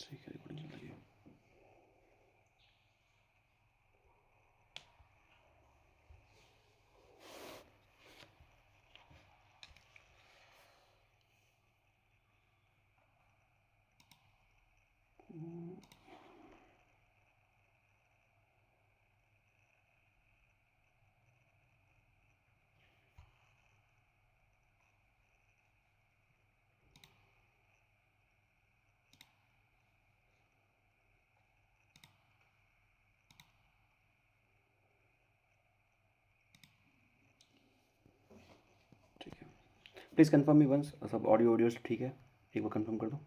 ठीक है, रिकॉर्डिंग चल रही है। ठीक है, प्लीज़ कंफर्म मी वंस, सब ऑडियो ऑडियो ठीक है, एक बार कंफर्म कर दो।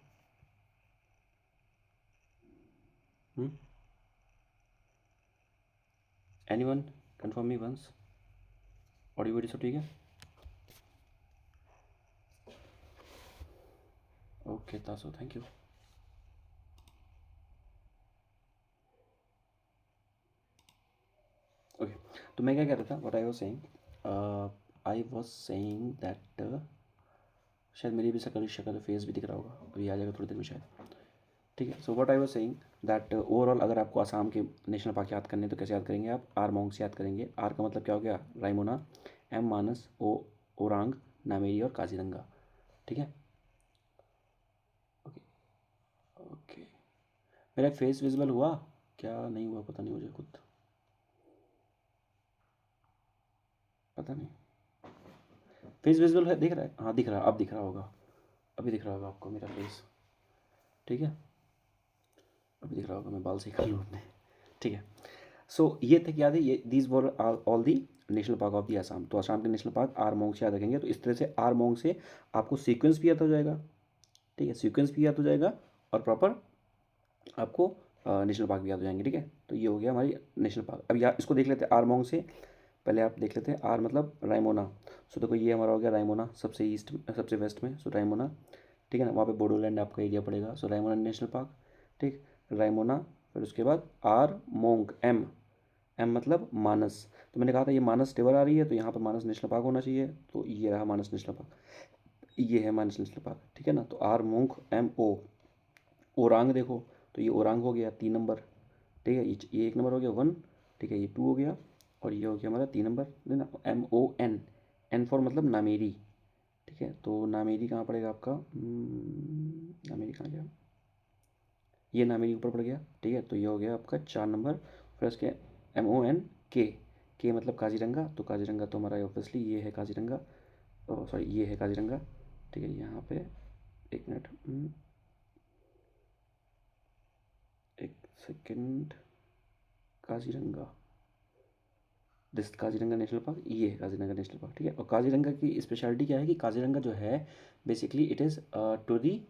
Anyone confirm me once, audio video सब ठीक है? ओके तासो, थैंक यू। ओके, तो मैं क्या कह रहा था, what I was saying that शायद मेरी भी शक्ल शक्ल फेस भी दिख रहा होगा, अभी आ जाएगा थोड़ी देर में शायद। ठीक है, so what I was saying that overall अगर आपको असम के नेशनल पार्क याद करने तो कैसे याद करेंगे आप? आर मॉन्ग से याद करेंगे। आर का मतलब क्या हो गया? रायमोना, एम मानस, ओ ओरांग, नामेरी और काजीरंगा। ठीक है, ओके ओके। मेरा फेस विजिबल हुआ क्या नहीं हुआ पता नहीं, मुझे खुद पता नहीं। फेस विजिबल है, दिख रहा है? हाँ दिख रहा है, अब दिख रहा होगा, अभी दिख रहा होगा आपको मेरा फेस। ठीक है, अभी दिख रहा होगा, मैं बाल सही कर लूँ अपने। ठीक है, सो ये थे, याद है ये, these were all the national park of the Assam. तो आसाम के नेशनल पार्क आर मॉन्ग से याद रखेंगे। तो इस तरह से आर मॉन्ग से आपको सीक्वेंस भी याद हो जाएगा। ठीक है, सीक्वेंस भी याद हो जाएगा और प्रॉपर आपको नेशनल पार्क भी याद हो जाएंगे। ठीक है, तो ये हो गया हमारी नेशनल पार्क। अब यहाँ इसको देख लेते हैं आर मॉन्ग से, पहले आप देख लेते हैं आर मतलब रायमोना। सो देखो ये हमारा हो गया रायमोना, सबसे ईस्ट, सबसे वेस्ट में। सो रायमोना, ठीक है ना, वहाँ पे बोडोलैंड आपका एरिया पड़ेगा। सो रायमोना नेशनल पार्क। ठीक, रायमोना, फिर उसके बाद आर मोंग, एम, एम मतलब मानस। तो मैंने कहा था ये मानस रिवर आ रही है तो यहाँ पर मानस नेशनल पार्क होना चाहिए। तो ये रहा मानस नेशनल पार्क, ये है मानस नेशनल पार्क। ठीक है ना, तो आर मोंग एम ओ, ओरांग देखो, तो ये ओरांग हो गया 3 नंबर। ठीक है, ये 1 नंबर हो गया 1। ठीक है, ये 2 हो गया, और ये हो गया हमारा 3 नंबर, ना, M O N, N for मतलब नामेरी। ठीक है, तो नामेरी कहाँ पड़ेगा आपका? नामेरी कहाँ गया? ये नामेरी ऊपर पड़ गया। ठीक है, तो ये हो गया आपका 4 नंबर। फिर उसके एम ओ एन के, के मतलब काजीरंगा। तो काजीरंगा तो हमारा ऑब्वियसली ये है काजीरंगा, सॉरी ये है काजीरंगा। ठीक है, यहाँ पे एक मिनट, एक second, Kaziranga, this Kaziranga national park, ये है काजीरंगा नेशनल पार्क। ठीक है, और काजीरंगा की स्पेशलिटी क्या है कि काजीरंगा जो है basically it is to the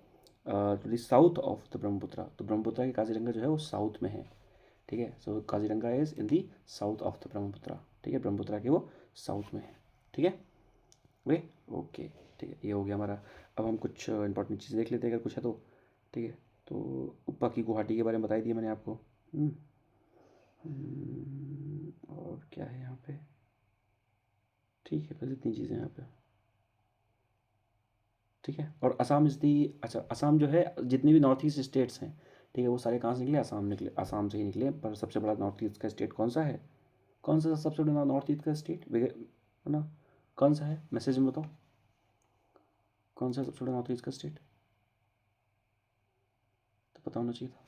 south of the Brahmaputra. तो ब्रह्मपुत्रा की काजीरंगा जो है वो साउथ में है। ठीक है, so Kaziranga is in the south of the Brahmaputra. ठीक है, ब्रह्मपुत्रा के वो साउथ में है। ठीक है, ओके ओके। ठीक है, ये हो गया हमारा। अब हम कुछ इंपॉर्टेंट चीज़ देख लेते हैं अगर कुछ है तो। ठीक है, तो उपा की गुवाहाटी के बारे में बताई दी मैंने आपको। और क्या है यहाँ पे? ठीक है, बस इतनी चीज़ें यहाँ पे। ठीक है, और असम इज़ दी, अच्छा असम जो है जितने भी नॉर्थ ईस्ट स्टेट्स हैं, ठीक है, वो सारे कहाँ से निकले? असम निकले, असम से ही निकले। पर सबसे बड़ा नॉर्थ ईस्ट का स्टेट कौन सा है? कौन सा सबसे बड़ा नॉर्थ ईस्ट का स्टेट है ना? कौन सा है? मैसेज में बताओ, कौन सा सबसे बड़ा नॉर्थ ईस्ट का स्टेट? तो पता होना चाहिए था।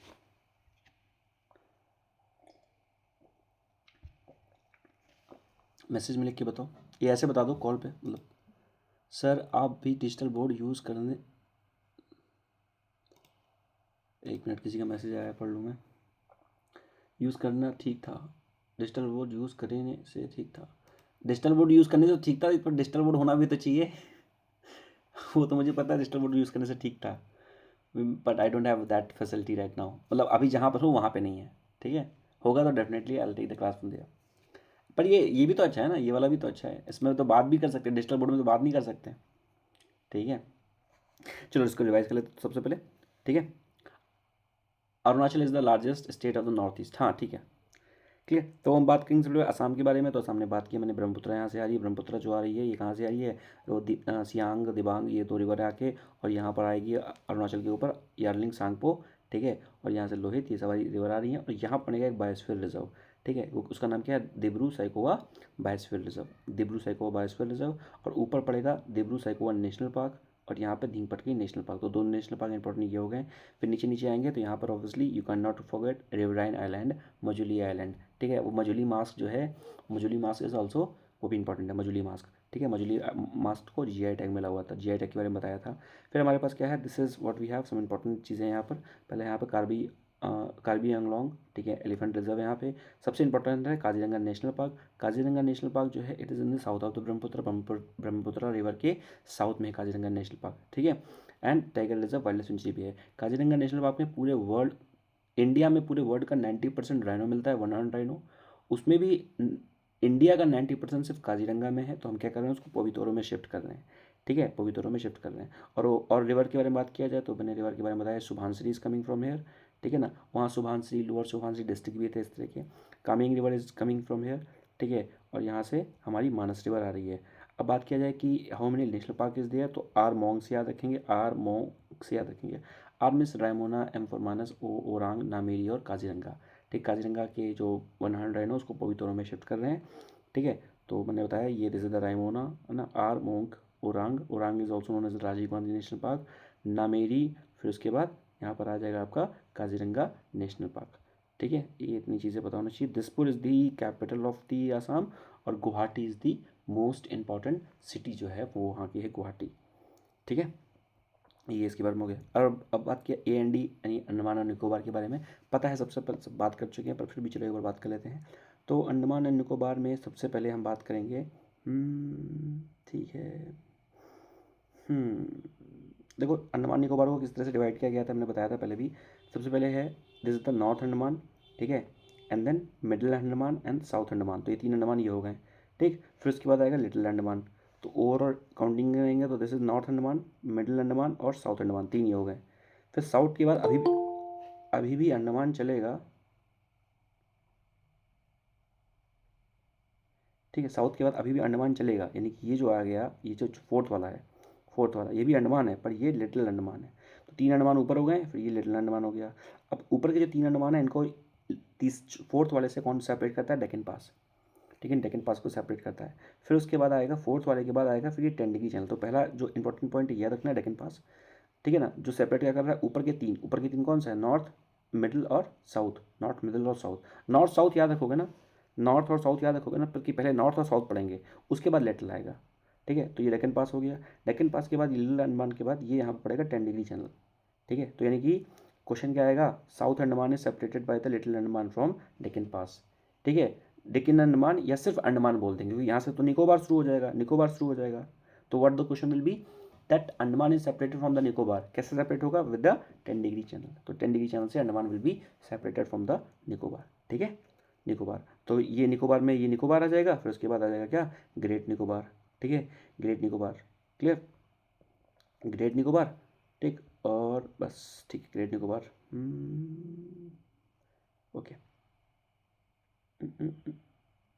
मैसेज में लिख के बताओ, ये ऐसे बता दो कॉल पे, मतलब सर आप भी डिजिटल बोर्ड यूज़ करने, एक मिनट, किसी का मैसेज आया, पढ़ लूँ मैं। यूज़ करना ठीक था, डिजिटल बोर्ड यूज़ करने से ठीक था। डिजिटल बोर्ड यूज़ करने से ठीक था, पर डिजिटल बोर्ड होना भी तो चाहिए। वो तो मुझे पता है डिजिटल बोर्ड यूज़ करने से ठीक था, but I don't have that facility right now. मतलब अभी जहाँ पर हूँ वहाँ पे नहीं है। ठीक है, होगा तो definitely I will take the class from there. पर ये भी तो अच्छा है ना, ये वाला भी तो अच्छा है, इसमें तो बात भी कर सकते हैं, डिजिटल बोर्ड में तो बात नहीं कर सकते। ठीक है, चलो इसको रिवाइज कर लेते सबसे पहले। ठीक है, Arunachal is the largest state of the north east. हाँ ठीक है, क्लियर। तो हम बात करेंगे सबसे असम के बारे में। तो असम ने बात की मैंने, ब्रह्मपुत्र यहाँ से आ रही है। ब्रह्मपुत्र जो आ रही है ये कहाँ से आ रही है? वो सियांग दिबांग ये 2 रिवर आके और यहाँ पर आएगी अरुणाचल के ऊपर, यार्लिंग सांगपो ठीक है, और यहाँ से लोहित ये सारी रिवर आ रही हैं, और यहाँ पड़ेगा एक बायोस्फीयर रिजर्व, ठीक है, उसका नाम क्या है, Dibru Saikhowa biosphere reserve, Dibru Saikhowa biosphere reserve. और ऊपर पड़ेगा दिब्रू सैखोवा नेशनल पार्क, और यहाँ पे धींगपटकी नेशनल पार्क। तो दोनों नेशनल पार्क इंपॉर्टेंट ये हो गए। फिर नीचे नीचे आएंगे तो यहाँ पर obviously you can not forget riverine island, Majuli island, ठीक है, वो मजुली मास्क जो है, मजुली मास्क इज ऑल्सो, वो भी इंपॉर्टेंट है मजुली मास्क, ठीक है, मजुली मास्क को जीआई टैग मिला हुआ था, जीआई टैग के बारे में बताया था। फिर हमारे पास क्या है, this is what we have, some important चीज़ें यहाँ पर। पहले यहाँ पर कार्बी आंगलोंग, ठीक है, एलिफेंट रिजर्व यहाँ पे। सबसे इंपॉर्टेंट है Kaziranga national park. Kaziranga national park जो है it is in the south of the Brahmaputra river के साउथ में है काजीरंगा नेशनल पार्क, ठीक है। And tiger reserve wild life century भी है। काजीरंगा नेशनल पार्क में पूरे वर्ल्ड, इंडिया में पूरे वर्ल्ड का 90% राइनो मिलता है, 100 राइनो। उसमें भी इंडिया का 90% सिर्फ काजीरंगा में है, तो हम क्या कर रहे हैं, उसको पोवितोरो में शिफ्ट कर रहे हैं, ठीक है, पोवितोरो में शिफ्ट कर रहे हैं। और रिवर के बारे में बात किया जाए तो मैंने रिवर के बारे में बताया, Subansiri is coming from here, ठीक है ना, वहाँ सुभानश्री, लोअर सुभानश्री डिस्ट्रिक्ट भी थे इस तरह के। Kameng river is coming from here, ठीक है, और यहाँ से हमारी मानस रिवर आ रही है। अब बात किया जाए कि how many national park is there, तो आर मोंग से याद रखेंगे, आर मोंग से याद रखेंगे। आर मिस Raimona, M for Manas, O Orang, Nameri और काजीरंगा, ठीक, काजीरंगा के जो 100 राइनो उसको पोवितोरो में शिफ्ट कर रहे हैं, ठीक है। तो मैंने बताया ये दिस इज द रायमोना है ना, आर मोंग, Orang, Orang is also known as Rajiv Gandhi national park, Nameri, फिर उसके बाद यहाँ पर आ जाएगा आपका काजीरंगा नेशनल पार्क, ठीक है। ये इतनी चीज़ें पता होना चाहिए। Dispur is the capital of the Assam, और Guwahati is the most important city जो है वो वहाँ की है गुवाहाटी, ठीक है। ये इसके बारे में हो गया। और अब बात किया AND यानी अंडमान और निकोबार के बारे में, पता है सबसे पहले सब बात कर चुके हैं, पर फिर भी चलो एक बार बात कर लेते हैं। तो अंडमान एंड निकोबार में सबसे पहले हम बात करेंगे, ठीक है, देखो अंडमान निकोबार को किस तरह से डिवाइड किया गया था हमने बताया था पहले भी। सबसे पहले है this is the north Andaman, ठीक है, and then middle Andaman and south Andaman, तो ये 3 अंडमान ये हो गए, ठीक। फिर उसके बाद आएगा लिटिल अंडमान। तो ओवरऑल काउंटिंग करेंगे तो this is north Andaman, middle Andaman और साउथ अंडमान, 3 ये हो गए। फिर साउथ के बाद अभी भी अंडमान चलेगा, ठीक है, साउथ के बाद अभी भी अंडमान चलेगा, यानी कि ये जो आ गया, ये जो फोर्थ वाला है, फोर्थ वाला ये भी अंडमान है, पर ये लिटिल अंडमान है। तो 3 अंडमान ऊपर हो गए, फिर ये लिटिल अंडमान हो गया। अब ऊपर के जो 3 अंडमान है इनको तीस फोर्थ वाले से कौन सेपरेट करता है, डेक्कन पास, ठीक है, डेक्कन पास को सेपरेट करता है। फिर उसके बाद आएगा फोर्थ वाले के बाद आएगा फिर ये 10 डिग्री चैनल। तो पहला जो इंपॉर्टेंट पॉइंट याद रखना है डेक्कन पास, ठीक है ना, जो सेपरेट क्या कर रहा है, ऊपर के तीन कौन सा है, नॉर्थ, मिडिल और साउथ, नॉर्थ मिडिल और साउथ। नॉर्थ साउथ याद रखोगे ना, नॉर्थ और साउथ याद रखोगे ना, क्योंकि पहले नॉर्थ और साउथ पढ़ेंगे, उसके बाद लेटल आएगा, ठीक है। तो ये डेक्कन पास हो गया। डेक्कन पास के बाद लिटिल अंडमान के बाद ये यहाँ पर पड़ेगा 10 डिग्री चैनल, ठीक है। तो यानी कि क्वेश्चन क्या आएगा, south Andaman is separated by the little Andaman from Duncan pass, ठीक है। डेक्कन अंडमान या सिर्फ अंडमान बोल देंगे, क्योंकि यहाँ से तो निकोबार शुरू हो जाएगा, निकोबार शुरू हो जाएगा। तो what the question will be that Andaman is separated from the Nicobar, कैसे सेपरेट होगा, विद द 10 डिग्री चैनल। तो 10 डिग्री चैनल से Andaman will be separated from the Nicobar, ठीक है, निकोबार। तो ये निकोबार में ये निकोबार आ जाएगा, फिर उसके बाद आ जाएगा क्या, ग्रेट निकोबार, ठीक है, great Nicobar, clear, great Nicobar, ठीक। और बस ठीक है, ग्रेट निकोबार, ओके।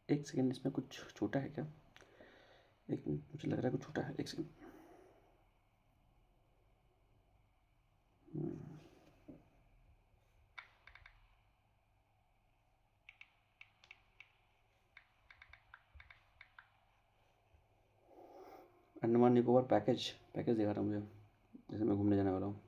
एक सेकेंड, इसमें कुछ छोटा है क्या, एक मिनट, मुझे लग रहा है कुछ छोटा है, एक second. Andaman Nicobar package package दिखा रहा हूँ मुझे, जैसे मैं घूमने जाने वाला हूँ।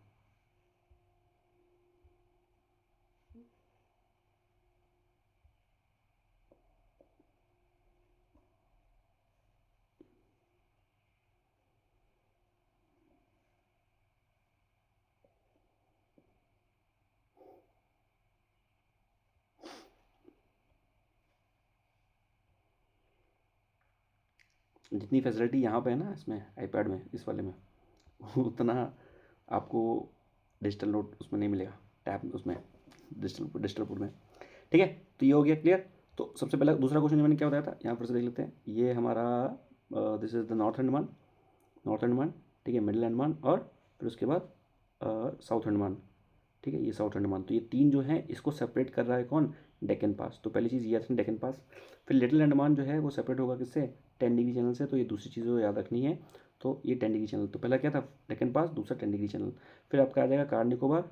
जितनी फैसिलिटी यहाँ पे है ना इसमें आईपैड में, इस वाले में, उतना आपको डिजिटल नोट उसमें नहीं मिलेगा, टैब उसमें, डिजिटल बोर्ड में, ठीक है। तो ये हो गया क्लियर। तो सबसे पहला दूसरा क्वेश्चन मैंने क्या बताया था, यहाँ पर से देख लेते हैं। ये हमारा this is the north Andaman, north Andaman, ठीक है, मिडिल अंडमान और फिर उसके बाद साउथ अंडमान, ठीक है, ये साउथ अंडमान। तो ये 3 जो हैं इसको सेपरेट कर रहा है कौन, डेक्कन पास। तो पहली चीज़ ये रखनी डेक्कन पास। फिर लिटिल अंडमान जो है वो सेपरेट होगा किससे, 10 डिग्री चैनल से। तो ये दूसरी चीज़ को याद रखनी है। तो ये 10 डिग्री चैनल, तो पहला क्या था डेक्कन पास, दूसरा 10 डिग्री चैनल। फिर आपका आ जाएगा कार निकोबार,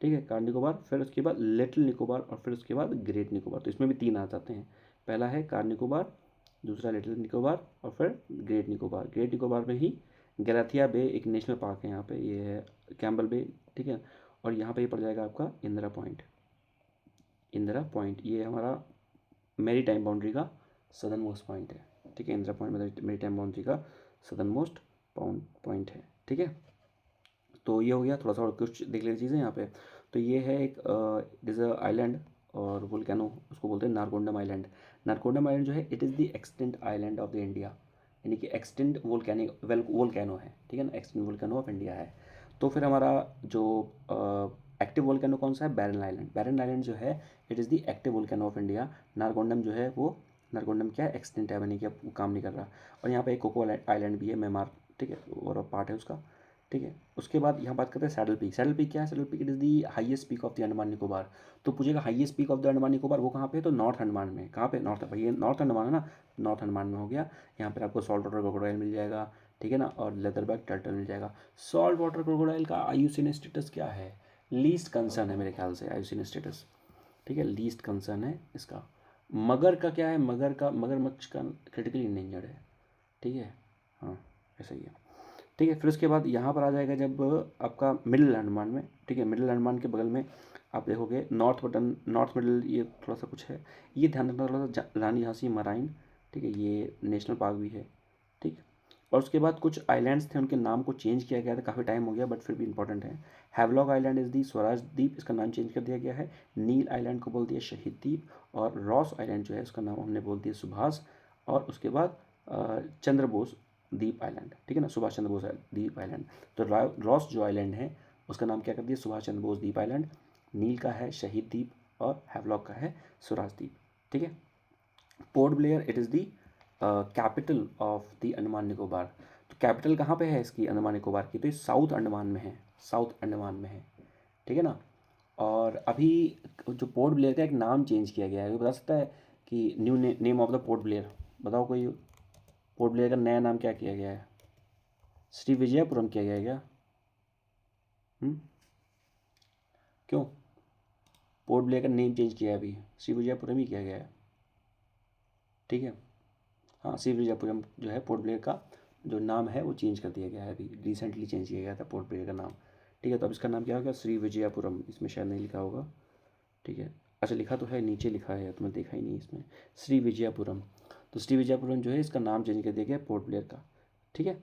ठीक है, कार निकोबार, फिर उसके बाद लिटिल निकोबार और फिर उसके बाद ग्रेट निकोबार। तो इसमें भी 3 आ जाते हैं। पहला है कार निकोबार, दूसरा लिटिल निकोबार और फिर ग्रेट निकोबार। ग्रेट निकोबार में ही गैलाथिया बे एक नेशनल पार्क है यहाँ पे, ये है कैम्बल बे, ठीक है। और यहाँ पे ये पड़ जाएगा आपका इंदिरा पॉइंट। इंदिरा पॉइंट ये हमारा मेरी टाइम बाउंड्री का सदर्न मोस्ट पॉइंट है, ठीक है। इंदिरा पॉइंट मेरी टाइम बाउंड्री का सदर्न मोस्ट पॉइंट है, ठीक है। तो ये हो गया, थोड़ा सा और कुछ देख लेते चीज़ें यहाँ पे। तो ये है एक डिज़र्ट आइलैंड और वोल्केनो, उसको बोलते हैं नारकोंडम आइलैंड। नारकोंडम आइलैंड जो है it is the extent island of the India, यानी कि एक्सटेंट वोल्केनो है, ठीक है ना, एक्सटेंट वोल्केनो ऑफ इंडिया है। तो फिर हमारा जो एक्टिव वोल्केनो कौन सा है, बैरन आइलैंड। बैरन आइलैंड जो है it is the active volcano of India. Narcondam जो है वो, नारकोंडम क्या है, एक्सटेंट है, यानी कि अब काम नहीं कर रहा। और यहाँ पे एक कोको आइलैंड भी है, म्यांमार, ठीक है, और पार्ट है उसका, ठीक है। उसके बाद यहाँ बात करते हैं सैडल पीक। सैडल पीक क्या है, saddle peak it is the highest peak of the Andaman Nicobar. तो पूछेगा highest peak of the Andaman Nicobar वो कहाँ पे है, तो नॉर्थ अंडमान में। कहाँ पे, नॉर्थ, भाई ये नॉर्थ अंडमान है ना, नॉर्थ अंडमान में हो गया। यहाँ पर आपको सॉल्ट वाटर क्रोकोडाइल मिल जाएगा, ठीक है ना, और लेदरबैक टर्टल मिल जाएगा। सॉल्ट वाटर क्रोकोडाइल का आईयूसीएन स्टेटस क्या है, लीस्ट कंसर्न है मेरे ख्याल से आईयूसीएन स्टेटस, ठीक है, लीस्ट कंसर्न है इसका। मगर का क्या है, मगर का, मगरमच्छ का क्रिटिकली इंडेंजर्ड है, ठीक है, हाँ ऐसा ही है, ठीक है। फिर उसके बाद यहाँ पर आ जाएगा जब आपका मिडिल अंडमान में, ठीक है, मिडिल अंडमान के बगल में आप देखोगे नॉर्थ बटन, नॉर्थ मिडिल, ये थोड़ा सा कुछ है, ये ध्यान रखना थोड़ा सा, रानी झांसी मराइन, ठीक है, ये नेशनल पार्क भी है, ठीक। और उसके बाद कुछ आइलैंड्स थे, उनके नाम को चेंज किया गया था, काफ़ी टाइम हो गया बट फिर भी इंपॉर्टेंट है। Havelock island is the Swaraj द्वीप, इसका नाम चेंज कर दिया गया है। नील आइलैंड को बोल दिया शहीद द्वीप, और रॉस आइलैंड जो है उसका नाम हमने बोल दिया सुभाष। और उसके बाद चंद्र बोस द्वीप आइलैंड, ठीक है ना, सुभाष चंद्र बोस द्वीप आइलैंड। तो रॉस जो आइलैंड है उसका नाम क्या कर दिया, सुभाष चंद्र बोस द्वीप आइलैंड। नील का है शहीद द्वीप और हैवलॉक का है स्वराज द्वीप, ठीक है। Port Blair it is the capital of the Andaman Nicobar. तो कैपिटल कहाँ पे है इसकी, अंडमान निकोबार की, तो ये साउथ अंडमान में है, साउथ अंडमान में है, ठीक है ना। और अभी जो पोर्ट ब्लेयर का एक नाम चेंज किया गया है, वो बता सकता है कि new name of the port Blair, बताओ कोई, पोर्ट ब्लेयर का नया नाम क्या किया गया है, श्री विजयपुरम किया गया है क्या, क्यों, पोर्ट ब्लेयर का नेम चेंज किया है अभी, श्री विजयपुरम ही किया गया है, ठीक है। हाँ, श्री विजयपुरम जो है पोर्ट ब्लेयर का जो नाम है वो चेंज कर दिया गया है, अभी रिसेंटली चेंज किया गया था पोर्ट ब्लेयर का नाम, ठीक है। तो अब इसका नाम क्या होगा, श्री विजयपुरम, इसमें शायद नहीं लिखा होगा, ठीक है, अच्छा लिखा तो है, नीचे लिखा है तो मैं देखा ही नहीं इसमें, श्री विजयपुरम। तो श्री विजयपुरम जो है इसका नाम चेंज कर दिया गया पोर्ट ब्लेयर का, ठीक है।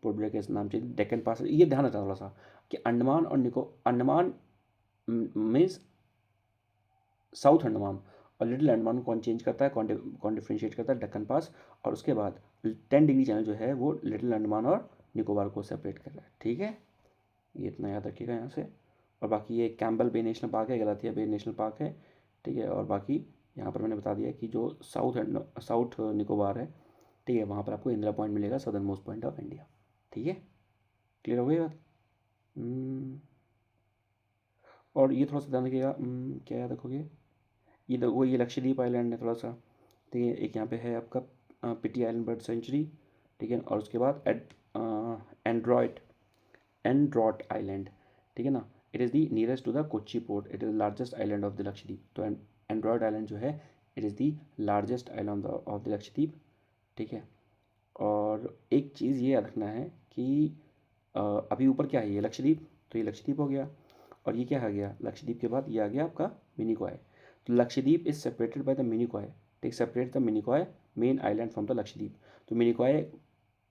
पोर्ट ब्लेयर का इस नाम चेंज, डेक्कन पास, ये ध्यान रखना थोड़ा सा कि अंडमान और अंडमान मीन्स साउथ अंडमान, और लिटिल अंडमान को कौन चेंज करता है, कौन डिफ्रेंशिएट करता है, दक्कन पास। और उसके बाद 10 डिग्री चैनल जो है वो लिटिल अंडमान और निकोबार को सेपरेट कर रहा है, ठीक है, ये इतना याद रखिएगा यहाँ से। और बाकी ये कैम्बल बे नेशनल पार्क है, गलाथिया बे नेशनल पार्क है, ठीक है। और बाकी यहाँ पर मैंने बता दिया कि जो साउथ निकोबार है, ठीक है, वहाँ पर आपको इंदिरा पॉइंट मिलेगा, southern most point of India, ठीक है, क्लियर हो गई बात। और ये थोड़ा सा ध्यान रखिएगा, क्या याद रखोगे, ये वो ये लक्षद्वीप आइलैंड है थोड़ा सा, ठीक है। एक यहाँ पे है आपका पिटी आइलैंड बर्ड सेंचुरी, ठीक है। और उसके बाद एंड्रॉयड एंड्रॉट आइलैंड, ठीक है ना, it is the nearest to the Kochi port, it is largest island of the Lakshadweep. तो एंड्रॉयड आइलैंड जो है it is the largest island of the Lakshadweep, ठीक है। और एक चीज़ ये याद रखना है कि अभी ऊपर क्या है, ये लक्षद्वीप, तो ये लक्षद्वीप हो गया। और ये क्या आ गया, लक्षद्वीप के बाद ये आ गया आपका मिनिकॉय। तो Lakshadweep is separated by the Minicoy, take separate the Minicoy main island from the Lakshadweep. तो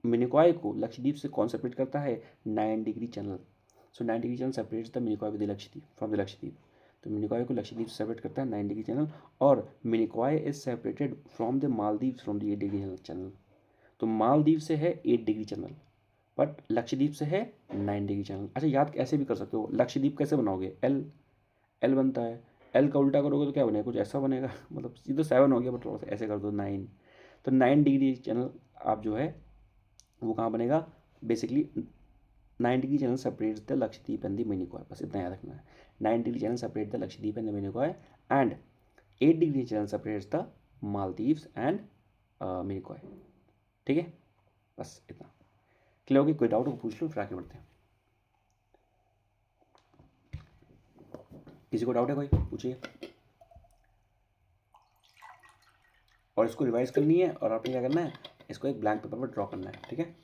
मिनिकॉय को लक्षद्वीप से कौन सेपरेट करता है, 9 degree channel. So 9 degree channel separates the Minicoy with the Lakshadweep from the Lakshadweep. तो मिनिकॉय को लक्षद्वीप से सेपरेट करता है 9 डिग्री चैनल, और Minicoy is separated from the Maldives from the 8 degree channel. तो मालदीव से है 8 डिग्री चैनल, बट लक्षद्वीप से है 9 डिग्री चैनल। अच्छा याद ऐसे भी कर सकते हो, लक्षद्वीप कैसे बनाओगे, एल, एल बनता है, एल का उल्टा करोगे तो क्या बनेगा, कुछ ऐसा बनेगा मतलब ये तो 7 हो गया, बट थोड़ा सा ऐसे कर दो 9। तो 9 डिग्री चैनल आप जो है वो कहाँ बनेगा, basically 9 degree channel separates the Lakshadweep and the Minicoy, बस इतना याद रखना है। 9 degree channel separate the Lakshadweep and the Minicoy, and 8 degree channel separates the Maldives and Minicoy, ठीक है, बस इतना क्लियर होगी। कोई डाउट हो पूछ लो, फिर आगे बढ़ते हैं। किसी को डाउट है कोई, पूछिए। और इसको रिवाइज करनी है और आपने क्या करना है, इसको एक ब्लैंक पेपर पर ड्रॉ करना है, ठीक है,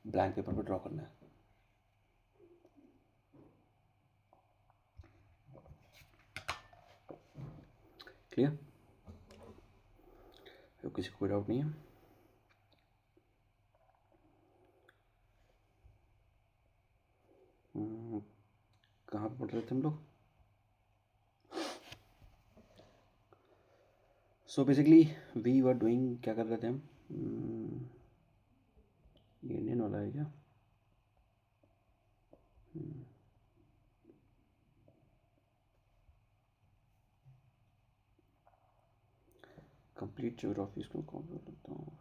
ब्लैंक पेपर पर ड्रॉ करना है। क्लियर? तो किसी को कोई डाउट नहीं है? कहाँ पर पढ़ रहे थे हम लोग? So basically we were doing, क्या कर रहे थे हम? ये इंडियन वाला है क्या? कंप्लीट ज्योग्राफी इसको कौन कर लेता हूँ।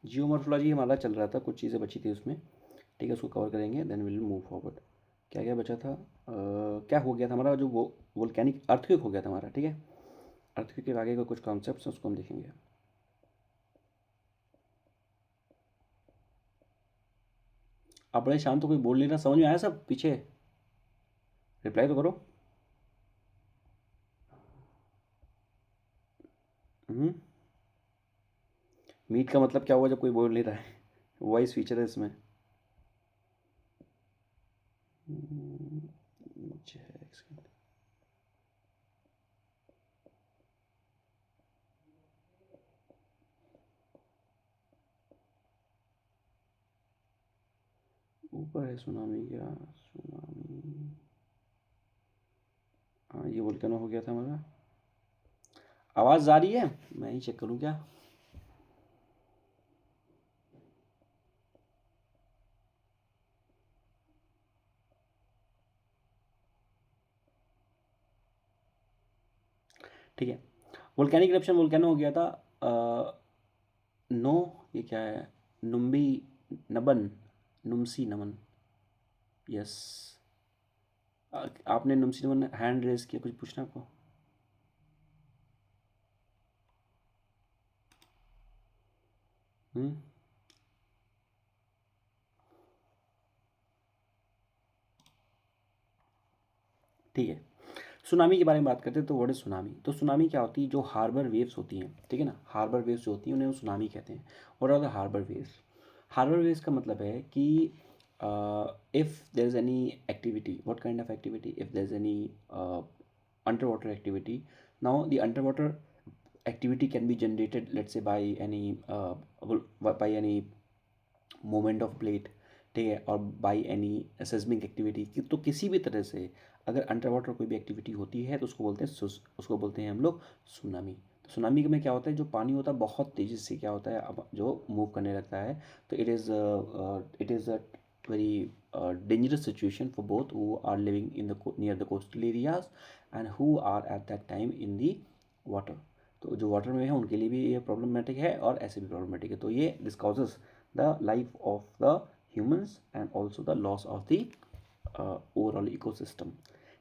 जियोमॉर्फोलॉजी हमारा चल रहा था, कुछ चीज़ें बची थी उसमें, ठीक है, उसको कवर करेंगे, देन विल मूव फॉरवर्ड। क्या क्या बचा था? क्या हो गया था हमारा, जो वो वोल्केनिक अर्थक्वेक हो गया था हमारा, ठीक है, अर्थक्वेक के आगे का कुछ कॉन्सेप्ट्स उसको हम देखेंगे। आप बड़े शांत तो कोई बोल नहीं रहा, समझ में आया सब? पीछे रिप्लाई तो करो। मीट का मतलब क्या हुआ जब कोई बोल नहीं रहा है? वॉइस फीचर है इसमें। नीचे है, एक सेकंड। ऊपर है सुनामी, क्या सुनामी? हाँ, ये वोल्केनो हो गया था हमारा। आवाज़ आ रही है? मैं ही चेक करूँ क्या? ठीक है, वोल्केनिक इरप्शन वोल्केनो हो गया था। नो, ये क्या है? नुम्बी नबन, नुमसी नमन, यस। आपने नुमसी नमन हैंड रेज किया, कुछ पूछना आपको? हम्म, ठीक है, सुनामी के बारे में बात करते हैं। तो व्हाट इज सुनामी? तो सुनामी क्या होती है? जो हार्बर वेव्स होती हैं, ठीक है ना, हार्बर वेव्स जो होती हैं उन्हें सुनामी कहते हैं। What are the harbour waves? Harbour waves का मतलब है कि if there is any activity, what kind of activity, if there is any under water activity, now the under water activity can be generated, let's say by any movement of plate, ठीक है, और by any seismic activity, तो किसी भी तरह से अगर under water कोई भी एक्टिविटी होती है तो उसको बोलते हैं हम लोग सुनामी। तो सुनामी में क्या होता है, जो पानी होता है बहुत तेज़ी से क्या होता है, अब जो मूव करने लगता है, तो it is a very dangerous situation for both who are living in the near the coastal areas and who are at that time in the water. तो जो वाटर में है उनके लिए भी ये प्रॉब्लमेटिक है और ऐसे भी प्रॉब्लमेटिक है। तो ये this causes the life of the humans and also the loss of the overall ecosystem।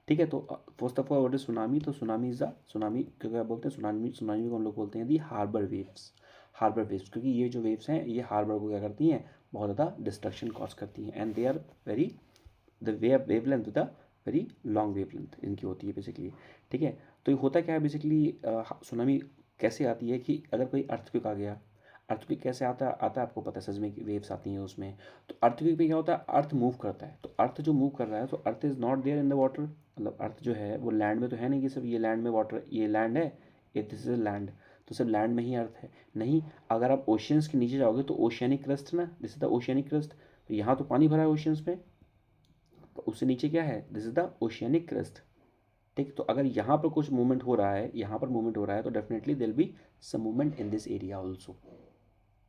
ठीक है, तो first of all what is tsunami? तो सुनामी इज द सुनामी क्यों क्या बोलते हैं? सुनामी सुनामी को हम लोग बोलते हैं दी हार्बर वेव्स। हार्बर वेव्स क्योंकि ये जो वेव्स हैं ये हार्बर को क्या करती हैं, बहुत ज़्यादा डिस्ट्रक्शन कॉज करती हैं, and they are very the wavelength the very long wavelength इनकी होती है बेसिकली। ठीक है, तो ये होता क्या है बेसिकली, सुनामी कैसे आती है कि अगर कोई अर्थक्वेक आ गया, अर्थक्वेक कैसे आता है आपको पता है, सजमे की वेव्स आती हैं उसमें। तो अर्थक्वेक पे क्या होता है, अर्थ मूव करता है, तो अर्थ जो मूव कर रहा है, तो earth is not there in the water, मतलब अर्थ जो है वो लैंड में तो है नहीं कि सिर्फ ये लैंड में वाटर, ये लैंड है, ये दिस इज लैंड, तो सिर्फ लैंड में ही अर्थ है नहीं। अगर आप ओशियंस के नीचे जाओगे तो ओशियनिक क्रस्ट ना, this is the oceanic crust, तो यहाँ तो पानी भरा है ओशियंस में, तो उससे नीचे क्या है, this is the oceanic crust. ठीक, तो अगर यहाँ पर कुछ मूवमेंट हो रहा है, यहाँ पर मूवमेंट हो रहा है, तो definitely there be some movement in this area also.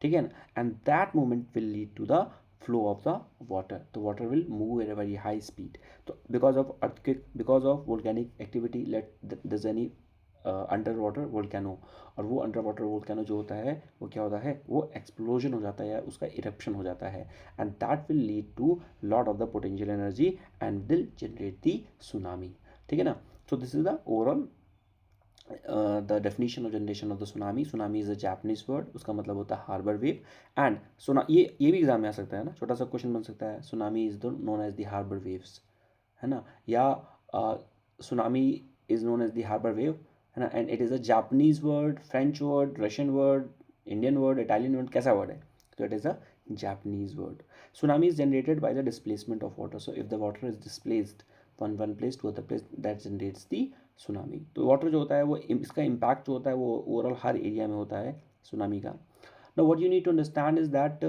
ठीक है ना, and that movement will lead to the flow of the water, तो water will move at a very high speed. तो because of earthquake, because of volcanic activity, let this any under water volcano, और वो under water volcano जो होता है वो क्या होता है, वो एक्सप्लोजन हो जाता है, उसका इरप्शन हो जाता है, and that will lead to lot of the potential energy and will generate the tsunami. ठीक है ना. So this is the overall the definition of generation of the tsunami. Tsunami is a Japanese word, उसका मतलब होता है harbour wave. And ये भी exam में आ सकता है ना, छोटा सा क्वेश्चन बन सकता है, tsunami is the known as the harbour waves, है ना, या tsunami is known as the harbour wave, है ना, and it is a Japanese word, French word, Russian word, Indian word, Italian word, कैसा वर्ड है, तो it is a Japanese word. Tsunami is generated by the displacement of water. So if the water is displaced from one place to other place, that generates the tsunami. तो water जो होता है वो इसका impact जो होता है वो ओवरऑल हर एरिया में होता है सुनामी का. Now, what you need to understand is that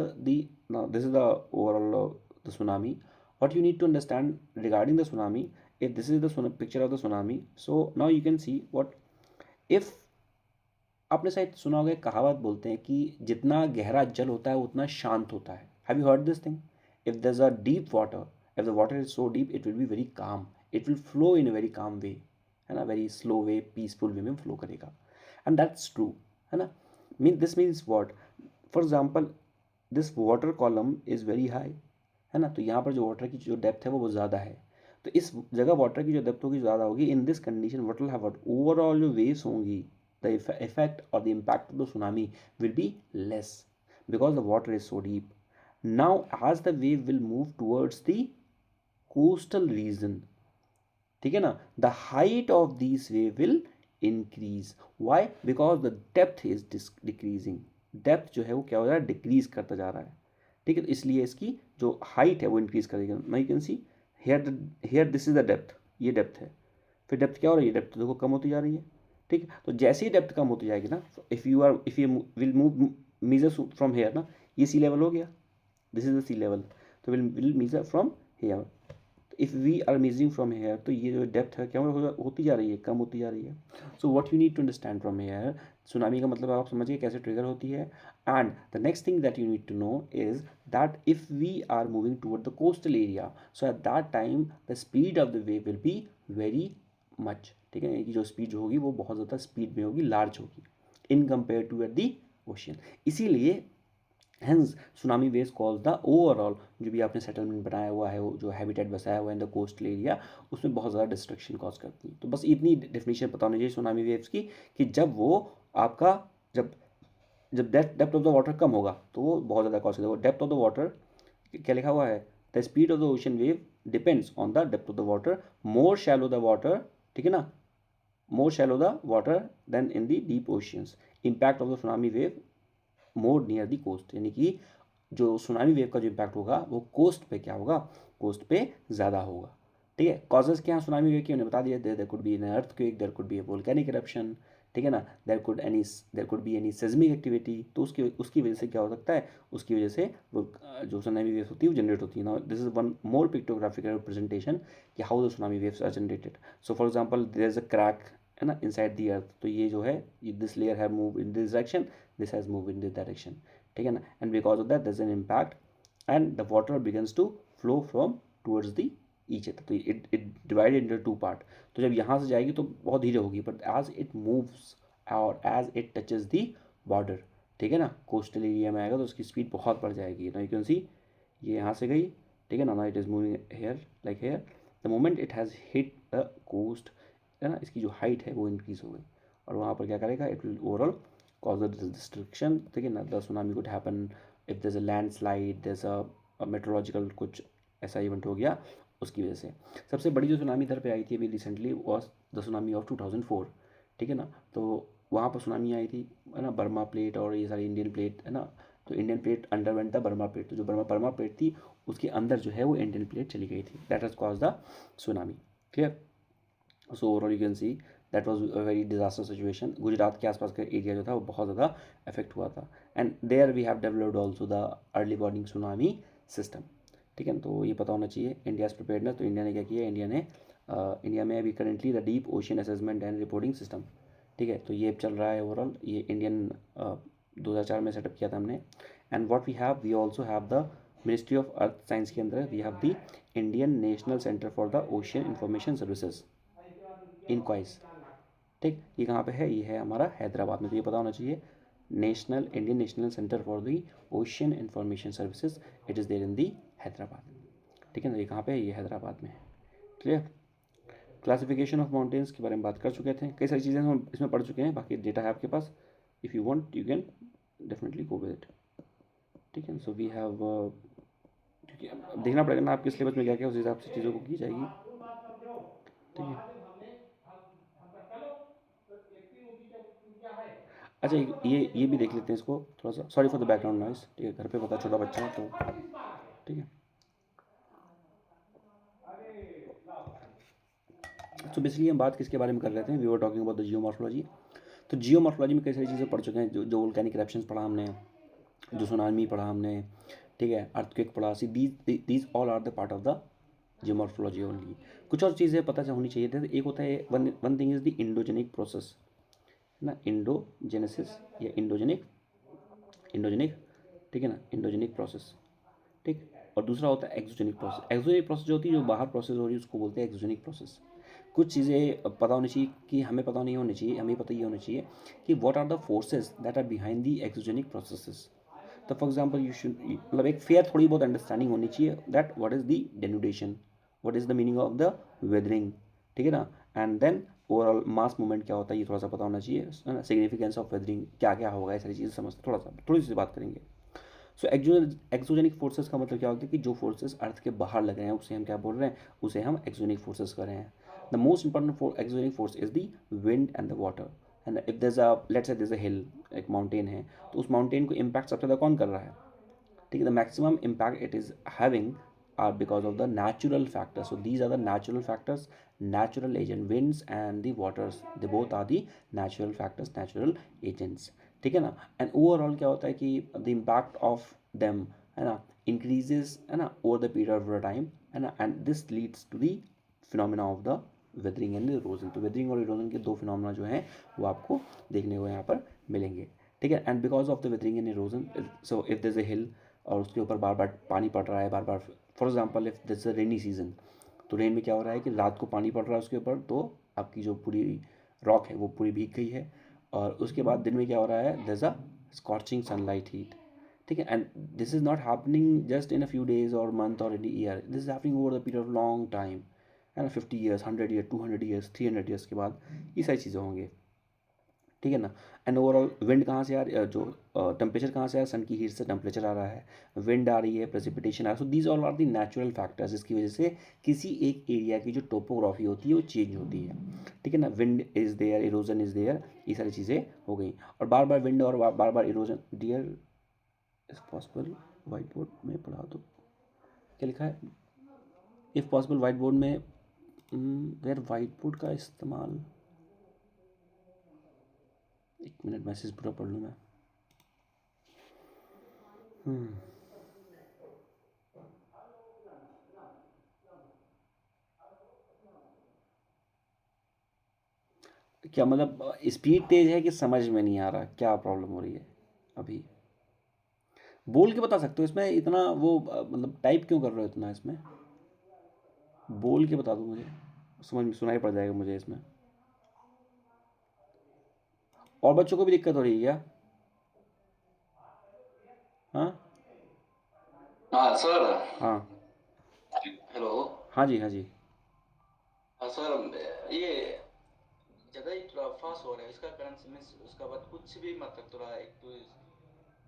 now this is the overall the tsunami. What you need to understand regarding the tsunami, if this is the picture of the tsunami, so now you can see what if. आपने शायद सुना होगा, एक कहावत बोलते हैं कि जितना गहरा जल होता है उतना शांत होता है. Have you heard this thing? If there is a deep water, if the water is so deep, it will be very calm, it will flow in a very calm way, है ना, very slow way, peaceful way में flow करेगा. And that's true, है ना. This means what, for example this water column is very high, है ना, तो यहाँ पर जो वाटर की जो डेप्थ है वो बहुत ज़्यादा है. तो इस जगह वाटर की जो डेप्थ होगी ज़्यादा होगी. In this condition what will have, overall जो वेव्स होंगी, the effect or the impact of the tsunami will be less because the water is so deep. Now, as the wave will move towards the coastal region, ठीक है ना, the height of these wave will increase. Why? Because the depth is decreasing. Depth जो है वो क्या हो रहा है, डिक्रीज करता जा रहा है. ठीक है, तो इसलिए इसकी जो हाइट है वो इंक्रीज करेगी. Now you can see here this is the depth, ये डेप्थ है. फिर डेप्थ क्या हो रही है, डेप्थ देखो कम होती जा रही है. ठीक है, तो जैसे ही डेप्थ कम होती जाएगी ना, if you will move measure from here ना, ये सी लेवल हो गया, this is the sea level, तो will measure from here. If we are measuring from here, तो ये जो डेप्थ है क्या होती जा रही है, कम होती जा रही है. So what you need to understand from here, tsunami का मतलब आप समझिए कैसे ट्रिगर होती है. And the next thing that you need to know is that if we are moving toward the coastal area, so at that time the speed of the wave will be very much. ठीक है, कि जो speed जो होगी वो बहुत ज़्यादा speed में होगी, लार्ज होगी in compare to at the ocean. इसीलिए hence tsunami waves cause the overall जो भी आपने सेटलमेंट बनाया हुआ है, वो जो हैबिटेट बसाया हुआ है इन द कोस्टल एरिया, उसमें बहुत ज़्यादा डिस्ट्रक्शन कॉज करती है. तो बस इतनी डेफिनेशन पता होनी चाहिए सुनामी वेव्स की, कि जब वो आपका जब जब डेप्थ ऑफ द वाटर कम होगा तो वो बहुत ज़्यादा कॉज करेगा. डेप्थ ऑफ द वाटर क्या लिखा हुआ है, the speed of the ocean wave depends on the depth of the water. More shallow the water, ठीक है ना, more shallow the water than in the deep oceans. Impact of the tsunami wave more near the coast, यानी कि जो tsunami wave का जो impact होगा वो कोस्ट पे क्या होगा, कोस्ट पे ज़्यादा होगा. ठीक है, कॉजेज क्या हैं सुनामी वेव की, उन्हें बता दिया. There could be an earthquake, there could be a volcanic eruption, ठीक है ना, there could be any seismic activity. तो उसकी वजह से क्या हो सकता है, उसकी वजह से वो जो सुनामी वेव्स होती है वो जनरेट होती है. Now this is one more pictographical representation कि how the tsunami waves are generated. So for example there is a crack, है ना, इनसाइड द अर्थ. तो ये जो है, this layer have move in this direction, this has move in this direction. ठीक है ना, and because of that there is an impact and the water begins to flow from towards the each other. तो it divided into two part. तो जब यहाँ से जाएगी तो बहुत धीरे होगी, बट एज इट मूव्स और as it touches the border, ठीक है ना, कोस्टल एरिया में आएगा तो उसकी स्पीड बहुत बढ़ जाएगी. ना यू कैन सी ये यहाँ से गई, ठीक है ना, it is moving here like here. The moment it has hit the coast, है ना, इसकी जो हाइट है वो इंक्रीज हो गई और वहाँ पर क्या करेगा, it will overall cause the destruction. ठीक है ना, the tsunami could happen if there is a landslide, there is a meteorological कुछ ऐसा इवेंट हो गया उसकी वजह से. सबसे बड़ी जो सुनामी इधर पे आई थी अभी recently was the tsunami of 2004. ठीक है ना, तो वहाँ पर सुनामी आई थी, है ना, बर्मा प्लेट और ये सारी इंडियन प्लेट, है ना, तो इंडियन प्लेट अंडरवेंट था बर्मा प्लेट. तो जो बर्मा प्लेट थी उसके अंदर जो है वो इंडियन प्लेट चली गई थी. That has cause the tsunami. Clear. So overall you can see that was a very disaster situation. Gujarat के आसपास का एरिया जो था वो बहुत ज़्यादा इफेक्ट हुआ था. And there we have developed also the early warning tsunami system. ठीक है, तो ये पता होना चाहिए इंडियाज़ प्रिपेयर्डनेस. तो इंडिया ने क्या किया, इंडिया में अभी currently the deep ocean assessment and reporting system. ठीक है, तो ये चल रहा है ओवरऑल. ये इंडियन 2004 में सेटअप किया था हमने. And what we also have the ministry of earth science के अंदर we have the Indian national centre for the ocean information services INCOIS. ठीक, ये कहाँ पे है, ये है हमारा हैदराबाद में. तो ये पता होना चाहिए, Indian national centre for the ocean information services, it is there in the Hyderabad. ठीक है ना, ये कहाँ पे है, ये हैदराबाद में है. क्लियर. क्लासिफिकेशन ऑफ माउंटेन्स के बारे में बात कर चुके थे, कई सारी चीज़ें हम इसमें पढ़ चुके हैं, बाकी डेटा है आपके पास, if you want you can definitely go with it. ठीक है, सो वी हैव, क्योंकि अब देखना पड़ेगा ना आपके सिलेबस में क्या क्या, उस हिसाब से चीज़ों को की जाएगी। ठीक है, अच्छा ये भी देख लेते हैं इसको थोड़ा सा, sorry for the background noise. ठीक है, घर पे पता छोटा बच्चा है तो ठीक है। तो बेसिकली हम बात किसके बारे में कर रहे थे, we were talking about the geomorphology. तो जियोमॉर्फोलॉजी में कई सारी चीज़ें पढ़ चुके हैं, जो वोल्केनिक इरप्शंस पढ़ा हमने, जो सुनामी पढ़ा हमने, ठीक है, अर्थक्वेक पढ़ा, see these all are the part of the geomorphology only. कुछ और चीज़ें पता होनी चाहिए थे, एक होता है one thing is the endogenic process, है ना, इंडोजेनेसिस या इंडोजेनिक, ठीक है ना, इंडोजेनिक प्रोसेस, ठीक। और दूसरा होता है एक्सोजेनिक प्रोसेस। एक्सोजेनिक प्रोसेस जो होती है, जो बाहर प्रोसेस हो रही है, उसको बोलते हैं एक्सोजेनिक प्रोसेस। कुछ चीज़ें पता होनी चाहिए कि हमें पता नहीं होनी चाहिए, हमें पता ये होना चाहिए कि what are the forces that are behind the exogenic processes. तो फॉर एग्जांपल यू शुड, मतलब एक फेयर थोड़ी बहुत अंडरस्टैंडिंग होनी चाहिए that what is the denudation, what is the meaning of the weathering, ठीक है ना, and then overall mass movement क्या होता है, ये थोड़ा सा पता होना चाहिए, है ना, सिग्निफिकेंस ऑफ वेदरिंग क्या क्या होगा, ये सारी चीज़ें समझ, थोड़ी सी बात करेंगे। सो एक्सोजेनिक फोर्सेस का मतलब क्या होता है कि जो फोर्सेस अर्थ के बाहर लग रहे हैं उसे हम क्या बोल रहे हैं, उसे हम एक्सोजेनिक फोर्सेस कर रहे हैं। The most important exogenic force is the wind and the water, and if there is a, let's say there is a hill, एक माउंटेन है, तो उस माउंटेन को इम्पैक्ट सबसे ज़्यादा कौन कर रहा है, ठीक है, the maximum impact it is having are because of the natural factors. So these are the natural factors, natural agent, winds and the waters, they both are the natural factors, natural agents, ठीक है ना। And overall क्या होता है कि the impact of them, है ना, increases, है ना, over the period of time, है ना, and this leads to the phenomena of the weathering and erosion. तो वेदरिंग और इरोजन के दो फिनोमिना जो हैं वो आपको देखने को यहाँ पर मिलेंगे, ठीक है। And because of the weathering and erosion, so if this a hill और उसके ऊपर बार बार पानी पड़ रहा है, बार बार, for example if this a rainy season, तो रेन में क्या हो रहा है कि रात को पानी पड़ रहा है उसके ऊपर, तो आपकी जो पूरी रॉक है वो पूरी भीग गई है, और उसके बाद दिन में क्या हो रहा है, there is a scorching sunlight heat, ठीक है। And this is not happening just in a few days और मंथ और in year, this is happening over the period of long time, है ना, 50 ईयर्स, 100 ईयर, 200 ईयर्स, 300 ईयर्स के बाद ये सारी चीज़ें होंगी, ठीक है ना। एंड ओवरऑल विंड कहाँ से आ रही है, जो टेम्परेचर कहाँ से आ रहा है, सन की हीट से टेम्परेचर आ रहा है, विंड आ रही है, प्रेसिपिटेशन आ रहा है। So these all are the natural factors, इसकी वजह से किसी एक एरिया की जो टोपोग्राफी होती है वो चेंज होती है, ठीक है ना। Wind is there, erosion is there, ये सारी चीज़ें हो गई। और बार बार विंड और बार बार erosion, dear is possible whiteboard में पढ़ा दो, क्या लिखा है, इफ़ पॉसिबल वाइट बोर्ड में, वेयर वाइट बोर्ड का इस्तेमाल, एक मिनट मैसेज पूरा पढ़ लूँ मैं। क्या मतलब स्पीड तेज है कि समझ में नहीं आ रहा, क्या प्रॉब्लम हो रही है अभी, बोल के बता सकते हो, इसमें इतना वो मतलब टाइप क्यों कर रहे हो इतना, इसमें बोल के बता दो मुझे, समझ में सुनाई पड़ जाएगा मुझे इसमें। और बच्चों को भी दिक्कत हो रही है क्या? हाँ हाँ सर। हाँ हेलो। हाँ जी, हाँ जी। हाँ सर, ये ज़्यादा ही थोड़ा फास्ट हो रहा है, इसका कारण से मीन्स उसका बाद कुछ भी मतलब थोड़ा एक तो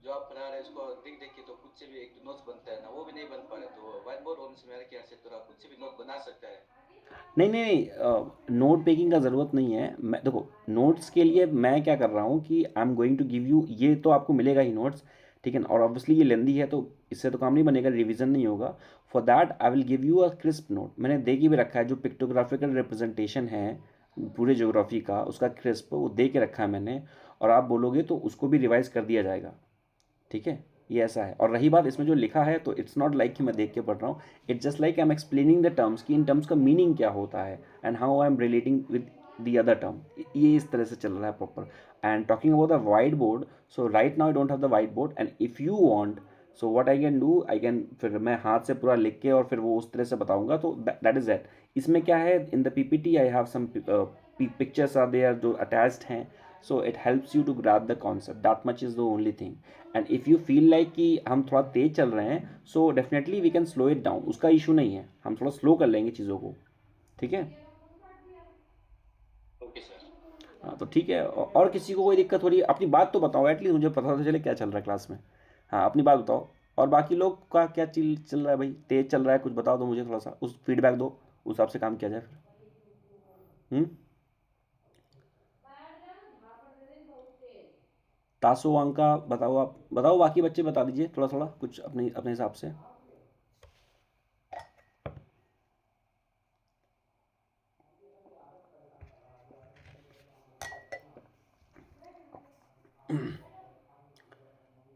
जो आप पढ़ा रहे हैं उसको देख देख के तो कुछ से भी एक तो नोट्स बनता है ना, वो भी नहीं बन पा रहे, तो व्हाइट बोर्ड होने से मेरे ख्याल से थोड़ा कुछ से भी नोट बना सकता है। नहीं नहीं नहीं, नोट मेकिंग का ज़रूरत नहीं है। मैं देखो, नोट्स के लिए मैं क्या कर रहा हूँ कि I am going to give you, ये तो आपको मिलेगा ही नोट्स, ठीक है ना, और ऑब्वियसली ये लेंदी है तो इससे तो काम नहीं बनेगा, रिवीजन नहीं होगा। For that I will give you a crisp note, मैंने दे के भी रखा है, जो पिक्टोग्राफिकल रिप्रेजेंटेशन है पूरे ज्योग्राफी का, उसका क्रिस्प वो दे के रखा है मैंने, और आप बोलोगे तो उसको भी रिवाइज कर दिया जाएगा, ठीक है। ये ऐसा है, और रही बात इसमें जो लिखा है, तो इट्स नॉट लाइक कि मैं देख के पढ़ रहा हूँ, it's just like I am explaining the terms, कि इन टर्म्स का मीनिंग क्या होता है and how I am relating with the other term, ये इस तरह से चल रहा है proper. And talking about the white board, so right now I don't have the white board, and if you want, so what I can do, I can, फिर मैं हाथ से पूरा लिख के और फिर वो उस तरह से बताऊंगा, तो दैट इज़ दैट। इसमें क्या है, in the PPT I have some pictures are there जो अटैच्ड हैं, so it helps you to grab the concept, that much is the only thing। and if you feel like कि हम थोड़ा तेज चल रहे हैं, so definitely we can slow it down, उसका issue नहीं है, हम थोड़ा स्लो कर लेंगे चीज़ों को, ठीक है। हाँ तो ठीक है, और किसी को कोई दिक्कत हो रही है अपनी बात तो बताओ, एटलीस्ट मुझे पता तो चले क्या चल रहा है क्लास में। हाँ अपनी बात बताओ। और बाकी लोग का क्या चल रहा है भाई, तेज चल रहा है कुछ बताओ तो मुझे थोड़ा सा उस फीडबैक दो, उस हिसाब से काम किया जाए फिर। तासो अंका बताओ, आप बताओ, बाकी बच्चे बता दीजिए थोड़ा थोड़ा कुछ अपने अपने हिसाब से।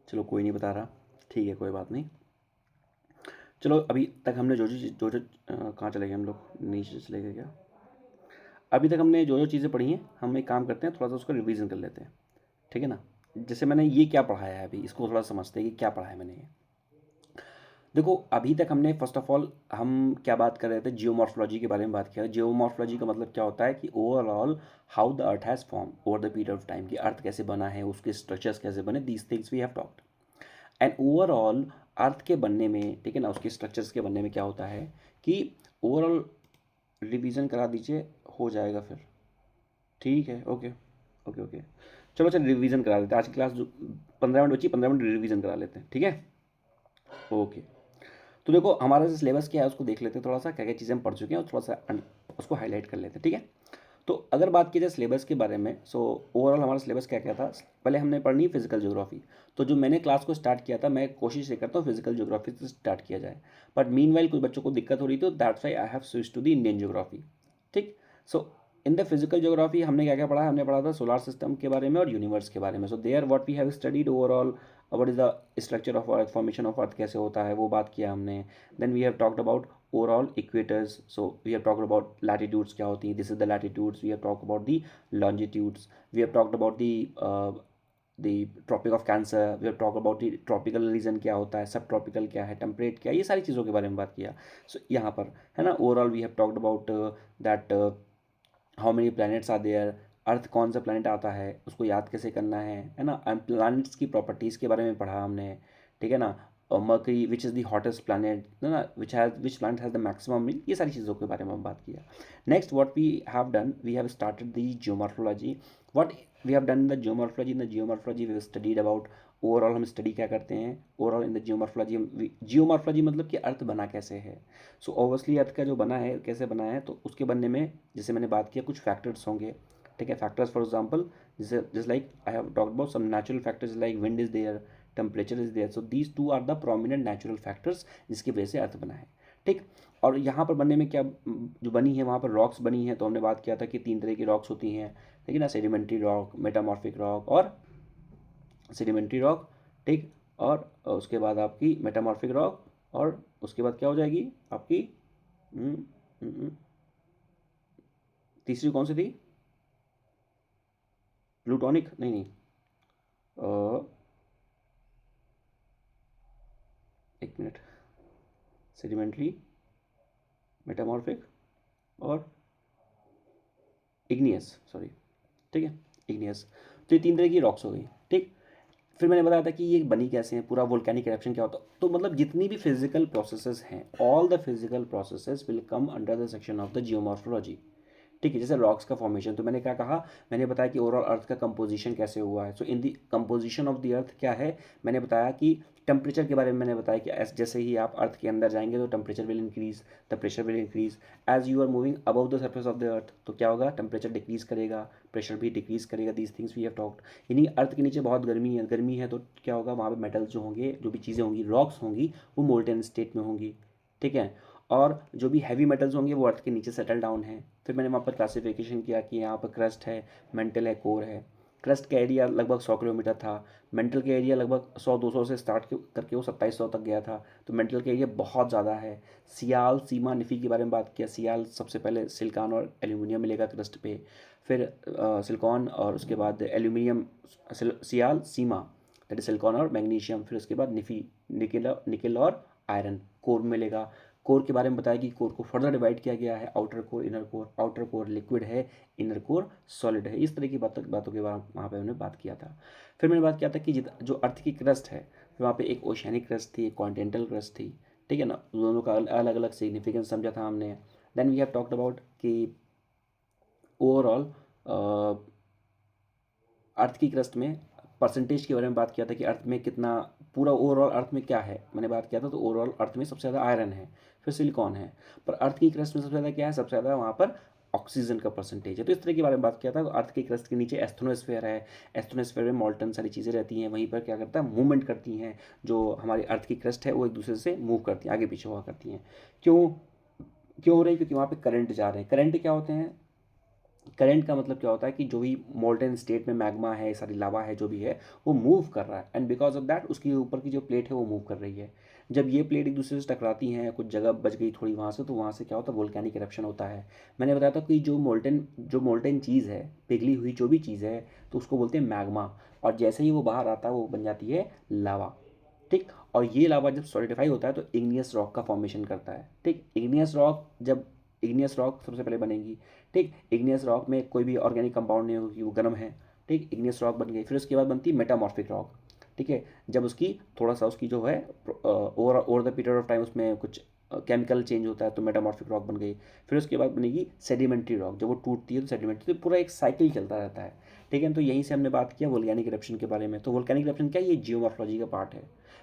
चलो कोई नहीं बता रहा, ठीक है कोई बात नहीं। चलो अभी तक हमने जो जो कहाँ चले गए हम लोग, नीचे चले गए क्या? अभी तक हमने जो जो चीज़ें पढ़ी हैं हम एक काम करते हैं, थोड़ा सा उसका रिवीजन कर लेते हैं, ठीक है ना। जैसे मैंने ये क्या पढ़ाया है अभी, इसको थोड़ा समझते हैं कि क्या पढ़ा है मैंने ये। देखो अभी तक हमने फर्स्ट ऑफ ऑल हम क्या बात कर रहे थे, जियोमॉर्फोलॉजी के बारे में बात किया। जियोमॉर्फोलॉजी का मतलब क्या होता है कि overall how the earth has form over the period of time, कि अर्थ कैसे बना है, उसके स्ट्रक्चर्स कैसे बने, these things we have talked. And overall earth के बनने में, ठीक है ना, उसके स्ट्रक्चर्स के बनने में क्या होता है कि ओवरऑल रिवीजन करा दीजिए, हो जाएगा फिर, ठीक है ओके। ओके ओके चलो चल रिवीजन करा देते हैं, आज की क्लास जो 15 मिनट बची, 15 मिनट रिवीजन करा लेते हैं, ठीक है। ओके तो देखो हमारा जो सिलेबस क्या है उसको देख लेते हैं, थोड़ा सा क्या क्या चीज़ें हम पढ़ चुके हैं और थोड़ा सा उसको हाईलाइट कर लेते हैं, ठीक है। तो अगर बात की जाए सिलेबस के बारे में, सो ओवरऑल हमारा सिलेबस क्या क्या था। पहले हमने पढ़नी फिजिकल ज्योग्राफी। तो जो मैंने क्लास को स्टार्ट किया था, मैं कोशिश ये करता हूँ फिजिकल ज्योग्राफी से स्टार्ट किया जाए, बट मीनवाइल कुछ बच्चों को दिक्कत हो रही थी, तो that's why I have switch to the Indian geography, ठीक। So in the physical geography हमने क्या क्या पढ़ा, हमने पढ़ा था सोलार सिस्टम के बारे में और यूनिवर्स के बारे में। So there what we have studied overall, what is the structure of earth, formation of earth कैसे होता है वो बात किया हमने। Then we have talked about overall equators, so we have talked about latitudes क्या होती हैं, this is the latitudes, we have talked about the longitudes, we have talked about the tropic of cancer, we have talked about the tropical region क्या होता है, सब tropical क्या है, temperate क्या है, ये सारी चीज़ों के बारे में बात किया। सो यहाँ पर है ना, overall we have talked about that how many planets are there, earth कौन सा प्लैनेट आता है, उसको याद कैसे करना है ना। प्लैनेट्स की प्रॉपर्टीज़ के बारे में पढ़ा हमने, ठीक है ना। Mercury which is the hottest planet ना, which planet has the maximum mean, ये सारी चीज़ों के बारे में हम बात किया। Next what we have done, we have started the geomorphology. What we have done in the geomorphology, in the geomorphology we have studied about, overall हम स्टडी क्या करते हैं overall in the geomorphology. Geomorphology मतलब कि अर्थ बना कैसे है। So obviously अर्थ का जो बना है कैसे बना है, तो उसके बनने में जैसे मैंने बात किया कुछ फैक्टर्स होंगे, ठीक है। फैक्टर्स फॉर एग्जांपल जैसे just like I have talked about some natural factors like wind is there, temperature is there, so these two are the prominent natural factors जिसकी वजह से अर्थ बना है, ठीक। और यहाँ पर बनने में क्या जो बनी है, वहाँ पर रॉक्स बनी है, तो हमने बात किया था कि 3 तरह की रॉक्स होती हैं, ठीक है ना, सेडिमेंट्री रॉक, मेटामॉर्फिक रॉक और सेडिमेंट्री रॉक, ठीक। और उसके बाद आपकी मेटामॉर्फिक रॉक, और उसके बाद क्या हो जाएगी आपकी हम्म, हम्म, तीसरी कौन सी थी, प्लूटोनिक नहीं नहीं, अ, एक मिनट, सेडिमेंट्री, मेटामॉर्फिक और इग्नियस, सॉरी, ठीक है, इग्नियस। तो ये 3 तरह की रॉक्स हो गई, ठीक। फिर मैंने बताया था कि ये बनी कैसे हैं, पूरा वोल्केनिक एरप्शन क्या होता है, तो मतलब जितनी भी फिजिकल प्रोसेसेस हैं, all the physical processes will come under the section of the geomorphology, ठीक है। जैसे रॉक्स का फॉर्मेशन, तो मैंने क्या कहा, मैंने बताया कि ओवरऑल अर्थ का कंपोजिशन कैसे हुआ है। So in the composition of the earth क्या है, मैंने बताया कि टेम्परेचर के बारे में मैंने बताया कि जैसे ही आप अर्थ के अंदर जाएंगे तो temperature will increase, the pressure will increase, as you are moving above the surface of the earth, तो क्या होगा, टेम्परेचर डिक्रीज करेगा, प्रेशर भी डिक्रीज करेगा, these things we have talked. यानी अर्थ के नीचे बहुत गर्मी है तो क्या होगा, वहाँ पे मेटल्स जो होंगे, जो भी चीज़ें होंगी, रॉक्स होंगी, वो मोल्टेन स्टेट में होंगी, ठीक है। और जो भी हैवी मेटल्स होंगे वो अर्थ के नीचे सेटल डाउन है। फिर मैंने वहाँ पर क्लासिफिकेशन किया कि यहाँ पर क्रस्ट है, मेंटल है, कोर है। क्रस्ट का एरिया लगभग 100 किलोमीटर था, मेंटल का एरिया लगभग 100-200 से स्टार्ट करके वो 2700 तक गया था, तो मेंटल का एरिया बहुत ज़्यादा है। सियाल, सीमा, निफ़ी के बारे में बात किया। सियाल सबसे पहले सिलिकॉन और एल्यूमिनियम मिलेगा क्रस्ट पे, फिर सिलिकॉन और उसके बाद aluminium, sial, sima that is silicon और मैग्नीशियम, फिर उसके बाद निफ़ी, निकल और आयरन, कोर मिलेगा। कोर के बारे में बताया कि कोर को फर्दर डिवाइड किया गया है, outer core, inner core. Outer core liquid है, इनर कोर सॉलिड है। इस तरह की बातों के बारे में वहाँ पे मैंने बात किया था। फिर मैंने बात किया था कि जो अर्थ की क्रस्ट है, फिर वहाँ पे एक ओशियानिक क्रस्ट थी, एक कॉन्टिनेंटल क्रस्ट थी, ठीक है ना। दोनों का अलग अलग सिग्निफिकेंस समझा था हमने। Then we have talked about कि ओवरऑल अर्थ की क्रस्ट में परसेंटेज के बारे में बात किया था कि अर्थ में कितना, पूरा ओवरऑल अर्थ में क्या है मैंने बात किया था, तो ओवरऑल अर्थ में सबसे ज़्यादा आयरन है, फिर सिलिकॉन है, पर अर्थ की क्रस्ट में सबसे ज़्यादा क्या है, सबसे ज़्यादा वहाँ पर ऑक्सीजन का परसेंटेज है। तो इस तरह के बारे में बात किया था। अर्थ की क्रस्ट के नीचे एस्थ्रोस्फेयर है, एस्थ्रोस्फेयर में मॉल्टन सारी चीज़ें रहती हैं, वहीं पर क्या करता है, मूवमेंट करती हैं, जो हमारी अर्थ की क्रस्ट है वो एक दूसरे से मूव करती हैं, आगे पीछे हुआ करती हैं। क्यों क्यों हो रही है, क्योंकि वहाँ पे करंट जा रहे हैं। करंट क्या होते हैं, करंट का मतलब क्या होता है कि जो भी मोल्टन स्टेट में मैग्मा है, सारी लावा है, जो भी है वो मूव कर रहा है, एंड बिकॉज ऑफ दैट उसके ऊपर की जो प्लेट है वो मूव कर रही है। जब ये प्लेट एक दूसरे से टकराती हैं, कुछ जगह बच गई थोड़ी वहाँ से, तो वहाँ से क्या होता है, वोल्केनिक इरप्शन होता है। मैंने बताया था कि जो मोल्टन चीज़ है, पिघली हुई जो भी चीज़ है, तो उसको बोलते हैं मैग्मा, और जैसे ही वो बाहर आता है वो बन जाती है लावा। ठीक, और ये लावा जब सॉलिडिफाई होता है तो इग्नियस रॉक का फॉर्मेशन करता है। ठीक, इग्नियस रॉक सबसे पहले बनेगी। ठीक, इग्नियस रॉक में कोई भी ऑर्गेनिक कंपाउंड नहीं होगी, वो गर्म है। ठीक, इग्नियस रॉक बन गई, फिर उसके बाद बनती है मेटामॉर्फिक रॉक। ठीक है, जब उसकी थोड़ा सा उसकी जो है over the period of time उसमें कुछ केमिकल चेंज होता है तो मेटामॉर्फिक रॉक बन गई। फिर उसके बाद बनेगी सेडिमेंट्री रॉक, जब वो टूटती है तो सेडिमेंट्री, तो पूरा एक साइकिल चलता रहता है। ठीक है, तो यहीं से हमने बात किया वोल्केनिक इरप्शन के बारे में। तो वोल्केनिक इरप्शन क्या है, ये जियोमॉर्फोलॉजी का पार्ट है।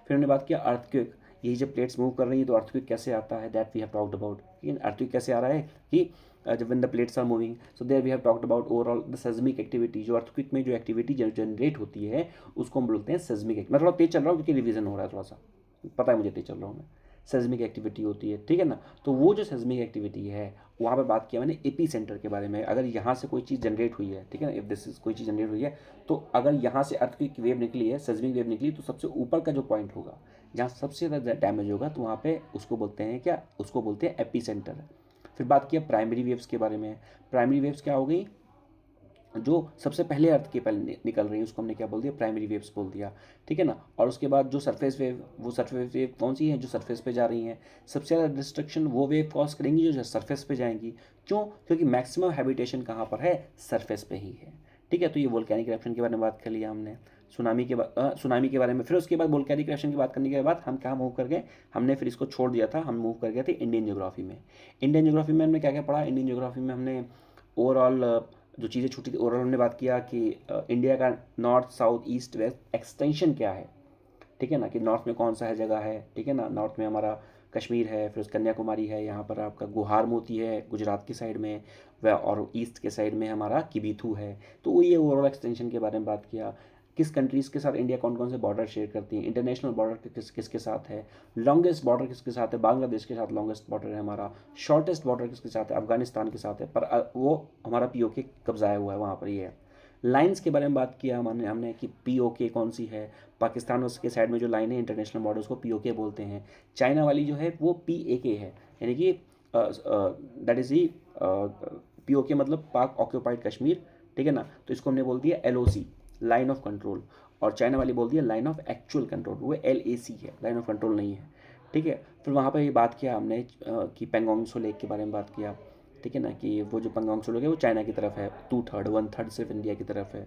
फिर हमने बात किया अर्थक्वेक, यही जब प्लेट्स मूव कर रही हैं तो अर्थक्वेक कैसे आता है, that we have talked about. लेकिन अर्थक्वेक कैसे आ रहा है कि जब when the plates are moving, so there we have talked about overall the seismic activity. जो अर्थक्वेक में जो एक्टिविटी जनरेट होती है उसको हम बोलते हैं सेस्मिक। मैं थोड़ा तेज चल रहा हूँ क्योंकि रिवीजन हो रहा है थोड़ा सा, पता है मुझे तेज चल रहा हूँ मैं। सेस्मिक एक्टिविटी होती है, ठीक है ना। तो वो जो सेस्मिक एक्टिविटी है, वहाँ पर बात किया मैंने एपी सेंटर के बारे में। अगर यहाँ से कोई चीज़ जनरेट हुई है, ठीक है ना, इफ दिस इज कोई चीज़ जनरेट हुई है, तो अगर यहाँ से अर्थक्वेक वेव निकली है, सेस्मिक वेव निकली, तो सबसे ऊपर का जो पॉइंट होगा जहाँ सबसे ज़्यादा डैमेज होगा, तो वहाँ पे उसको बोलते हैं क्या, उसको बोलते हैं एपी सेंटर। फिर बात किया प्राइमरी वेव्स के बारे में। प्राइमरी वेव्स क्या हो गई, जो सबसे पहले अर्थ के पहले निकल रही है उसको हमने क्या बोल दिया, प्राइमरी वेव्स बोल दिया। ठीक है ना। और उसके बाद जो सरफेस वेव, वो सरफेस वेव कौन सी है, जो सरफेस पे जा रही हैं। सबसे ज़्यादा डिस्ट्रक्शन वो वेव कॉज करेंगी जो सरफेस पे जाएंगी। क्यों, क्योंकि मैक्सिमम हैबिटेशन कहाँ पर है, सरफेस पे ही है। ठीक है, तो ये वोल्केनिक इरप्शन के बारे में बात कर लिया हमने। सुनामी के बारे में। फिर उसके बाद वोल्केनिक इरप्शन की बात करने के बाद हम कहाँ मूव कर गए, हमने फिर इसको छोड़ दिया था, हम मूव कर गए थे इंडियन ज्योग्राफी में। इंडियन ज्योग्राफी में हमने क्या क्या पढ़ा, इंडियन ज्योग्राफी में हमने ओवरऑल जो चीज़ें छूटी थी, ओवरऑल हमने बात किया कि इंडिया का north south east west extension क्या है। ठीक है ना, कि नॉर्थ में कौन सा है जगह है। ठीक है ना, नॉर्थ में हमारा कश्मीर है, फिर कन्याकुमारी है, यहाँ पर आपका गुहार मोती है गुजरात की साइड में, वह और ईस्ट के साइड में हमारा किबीथू है। तो वो ये ओवरऑल एक्सटेंशन के बारे में बात किया। किस कंट्रीज़ के साथ इंडिया कौन कौन से बॉर्डर शेयर करती है, इंटरनेशनल बॉर्डर किसके साथ है, लॉन्गेस्ट बॉर्डर किसके साथ है, बांग्लादेश के साथ लॉन्गेस्ट बॉर्डर है हमारा, शॉर्टेस्ट बॉर्डर किसके साथ है, अफगानिस्तान के साथ है, पर वो हमारा पीओके कब्जाया हुआ है वहाँ पर, ये है। लाइंस के बारे में बात किया हमने कि पीओके कौन सी है। पाकिस्तान उसके साइड में जो लाइन है इंटरनेशनल बॉर्डर, उसको पीओके बोलते हैं। चाइना वाली जो है वो पीएके है, यानी कि दैट इज़ ही पीओके मतलब पाक ऑक्यूपाइड कश्मीर। ठीक है ना, तो इसको हमने बोल दिया एलओसी, लाइन ऑफ कंट्रोल, और चाइना वाली बोल दिया लाइन ऑफ एक्चुअल कंट्रोल, वो एलएसी है, लाइन ऑफ कंट्रोल नहीं है। ठीक है, फिर वहाँ पर ये बात किया हमने कि पेंगोंग सो लेक के बारे में बात किया। ठीक है ना, कि वो जो पेंगोंग सो लेक है वो चाइना की तरफ है, 2/3 1/3 सिर्फ इंडिया की तरफ है।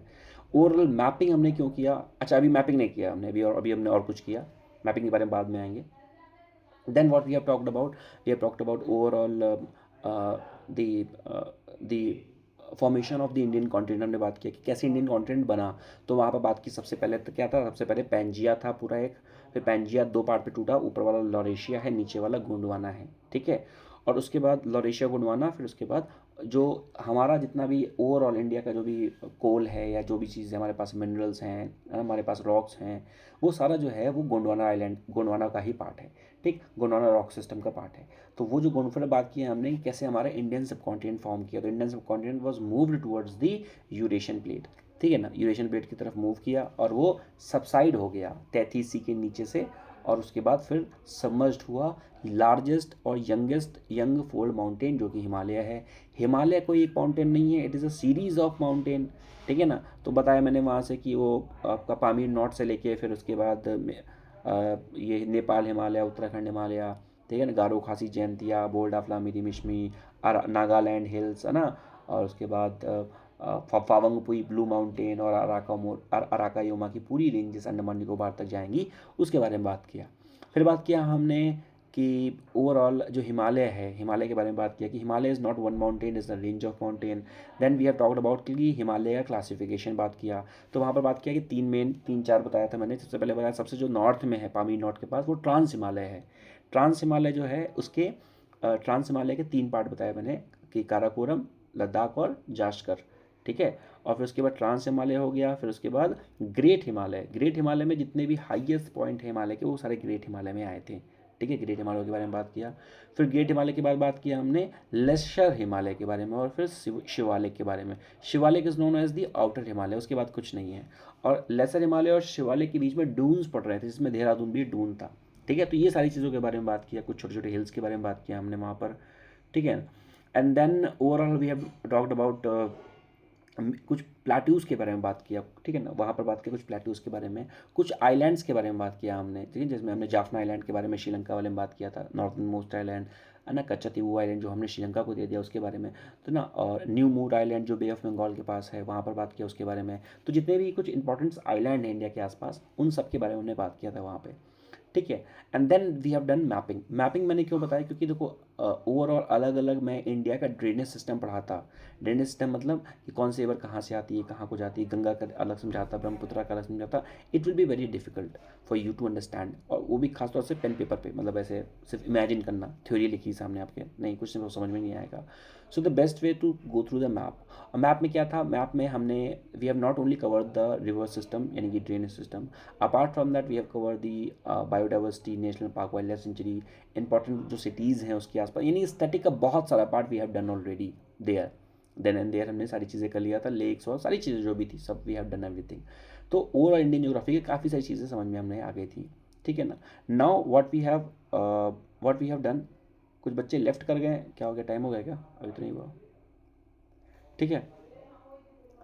ओवरऑल मैपिंग हमने क्यों किया, अच्छा अभी मैपिंग नहीं किया हमने, अभी हमने और कुछ किया, मैपिंग के बारे में बाद में आएंगे। Then what we have talked about, we have talked about overall the formation of the Indian continent. हमने बात किया कि कैसे इंडियन कॉन्टिनेंट बना। तो वहाँ पर बात की, सबसे पहले तो क्या था, सबसे पहले पैंजिया था पूरा एक, फिर पैंजिया दो पार्ट पे टूटा, ऊपर वाला लॉरेशिया है, नीचे वाला गोंडवाना है। ठीक है, और उसके बाद लॉरेशिया गोंडवाना, फिर उसके बाद जो हमारा जितना भी ओवरऑल इंडिया का जो भी कोल है या जो भी चीज़ है हमारे पास, मिनरल्स हैं, हमारे पास रॉक्स हैं, वो सारा जो है वो गोंडवाना आइलैंड, गोंडवाना का ही पार्ट है। ठीक, गोंडवाना रॉक सिस्टम का पार्ट है। तो वो जो गोंडवाना बात की हमने कि कैसे हमारा इंडियन सब कॉन्टिनेंट फॉर्म किया, तो इंडियन सब continent was moved towards the Eurasian plate. ठीक है ना, यूरेशियन प्लेट की तरफ मूव किया और वो सबसाइड हो गया 33 सी के नीचे से, और उसके बाद फिर सबमर्ज्ड हुआ लार्जेस्ट और यंग फोल्ड माउंटेन जो कि हिमालय है। हिमालय कोई एक माउंटेन नहीं है, it is a series of mountain. ठीक है ना, तो बताया मैंने वहाँ से कि वो आपका पामीर नॉर्थ से लेके फिर उसके बाद ये नेपाल हिमालय, उत्तराखंड हिमालय, ठीक है ना, गारो खासी जयंतिया, बोल्ड ऑफ लामिरी मिश्मी, नागालैंड हिल्स, है ना, और उसके बाद फावंगपुई ब्लू माउंटेन और अराकायोमा की पूरी रेंजेस अंडमान निकोबार तक जाएंगी, उसके बारे में बात किया। फिर बात किया हमने कि ओवरऑल जो हिमालय है, हिमालय के बारे में बात किया कि Himalaya is not one mountain, is the range of mountain. Then we have talked about कि हिमालय का क्लासिफिकेशन बात किया, तो वहाँ पर बात किया कि तीन चार बताया था मैंने। सबसे पहले बताया सबसे जो नॉर्थ में है पामीर नॉर्थ के पास, वो ट्रांस हिमालय है। ट्रांस हिमालय जो है उसके ट्रांस हिमालय के 3 पार्ट बताए मैंने कि काराकोरम, लद्दाख और जास्कर, ठीक है। और फिर उसके बाद ट्रांस हिमालय हो गया, फिर उसके बाद ग्रेट हिमालय। ग्रेट हिमालय में जितने भी हाईएस्ट पॉइंट है हिमालय के, वो सारे ग्रेट हिमालय में आए थे, ठीक है। ग्रेट हिमालय के बारे में बात किया। फिर ग्रेट हिमालय के बाद बात किया हमने लेसर हिमालय के बारे में, और फिर शिवालिक के बारे में। Shivalik is known as the outer Himalaya, उसके बाद कुछ नहीं है। और लेसर हिमालय और शिवालिक के बीच में डून्स पड़ रहे थे, जिसमें देहरादून भी डून था, ठीक है। तो ये सारी चीज़ों के बारे में बात किया, कुछ छोटे छोटे हिल्स के बारे में बात किया हमने वहाँ पर, ठीक है। And then overall we have talked about कुछ प्लेट्यूज़ के बारे में बात किया, ठीक है ना। वहाँ पर बात किया कुछ प्लेट्यूज़ के बारे में, कुछ आइलैंड्स के बारे में बात किया हमने, ठीक है। जिसमें हमने जाफना आइलैंड के बारे में, श्रीलंका वाले में बात किया था, नॉर्थन मोस्ट आइलैंड है ना, कच्चतीवू आइलैंड जो हमने श्रीलंका को दे दिया उसके बारे में, तो ना। और न्यू मूर आइलैंड जो बे ऑफ बंगाल के पास है, वहाँ पर बात किया उसके बारे में। तो जितने भी कुछ इंपॉर्टेंट आइलैंड हैं इंडिया के आसपास, उन सब के बारे में हमने बात किया था वहाँ पे, ठीक है। And then we have done mapping. Mapping मैंने क्यों बताया, क्योंकि देखो ओवरऑल अलग अलग मैं इंडिया का ड्रेनेज सिस्टम पढ़ाता। ड्रेनेज सिस्टम मतलब कि कौन सी रिवर कहाँ से आती है, कहाँ को जाती है, गंगा का अलग समझाता, ब्रह्मपुत्रा का अलग समझाता। It will be very difficult for you to understand, और वो भी खासतौर से पेन पेपर पे, मतलब ऐसे सिर्फ इमेजिन करना, थ्योरी लिखी सामने आपके, नहीं कुछ नहीं, समझ में नहीं आएगा। So the best way to go through the map. और मैप में क्या था, मैप में हमने we have not only covered the river system यानी कि drainage system, apart from that we have cover the biodiversity, national park, wild life sanctuary, important जो cities हैं उसके आसपास, यानी स्टैटिक का बहुत सारा part we have done already there. Then and there हमने सारी चीज़ें कर लिया था, लेक्स और सारी चीज़ें जो भी थी सब वी हैव डन एवरीथिंग। तो ओवरऑल इंडियन ज्योग्राफी की काफ़ी सारी चीज़ें समझ में हमने आ गई थी, ठीक है ना। Now what we have done, कुछ बच्चे लेफ्ट कर गए, क्या हो गया, टाइम हो गया क्या, अभी तो नहीं हुआ, ठीक है।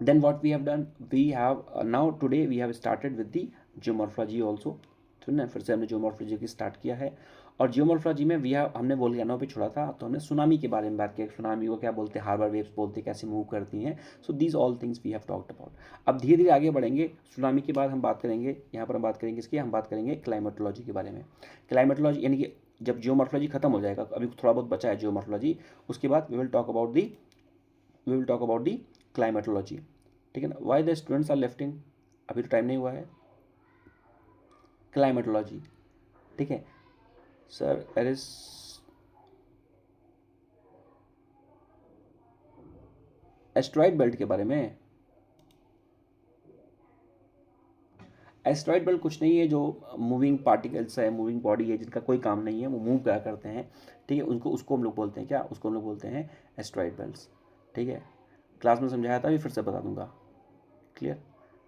then what we have done, we have now today we have started with the geomorphology also, तो ना फिर से हमने जियोमॉर्फोलॉजी की स्टार्ट किया है। और जियोमॉर्फोलॉजी में वी हमने वोल्केनो पे छोड़ा था, तो हमने सुनामी के बारे में बात किया, सुनामी को क्या बोलते हैं, हार्बर वेव्स बोलते हैं, कैसे मूव करती हैं। So these all things we have talked about. अब धीरे धीरे आगे बढ़ेंगे, सुनामी के बाद हम बात करेंगे, यहाँ पर हम बात करेंगे इसकी, हम बात करेंगे क्लाइमेटोलॉजी के बारे में। क्लाइमेटोलॉजी यानी कि जब जियोमॉर्फोलॉजी खत्म हो जाएगा, अभी थोड़ा बहुत बचा है जियोमॉर्फोलॉजी, उसके बाद we will talk about the climatology, ठीक है ना। Why the students are lefting, अभी तो टाइम नहीं हुआ है। क्लाइमेटोलॉजी, ठीक है सर, एरिस एस्ट्रॉइड बेल्ट के बारे में। एस्ट्रॉइड बेल्ट कुछ नहीं है, जो मूविंग पार्टिकल्स है, मूविंग बॉडी है, जिनका कोई काम नहीं है, वो मूव क्या करते हैं, ठीक है, उनको उसको हम लोग बोलते हैं क्या, उसको हम लोग बोलते हैं एस्ट्रॉइड बेल्ट्स, ठीक है। क्लास में समझाया था, अभी फिर से बता दूंगा, क्लियर।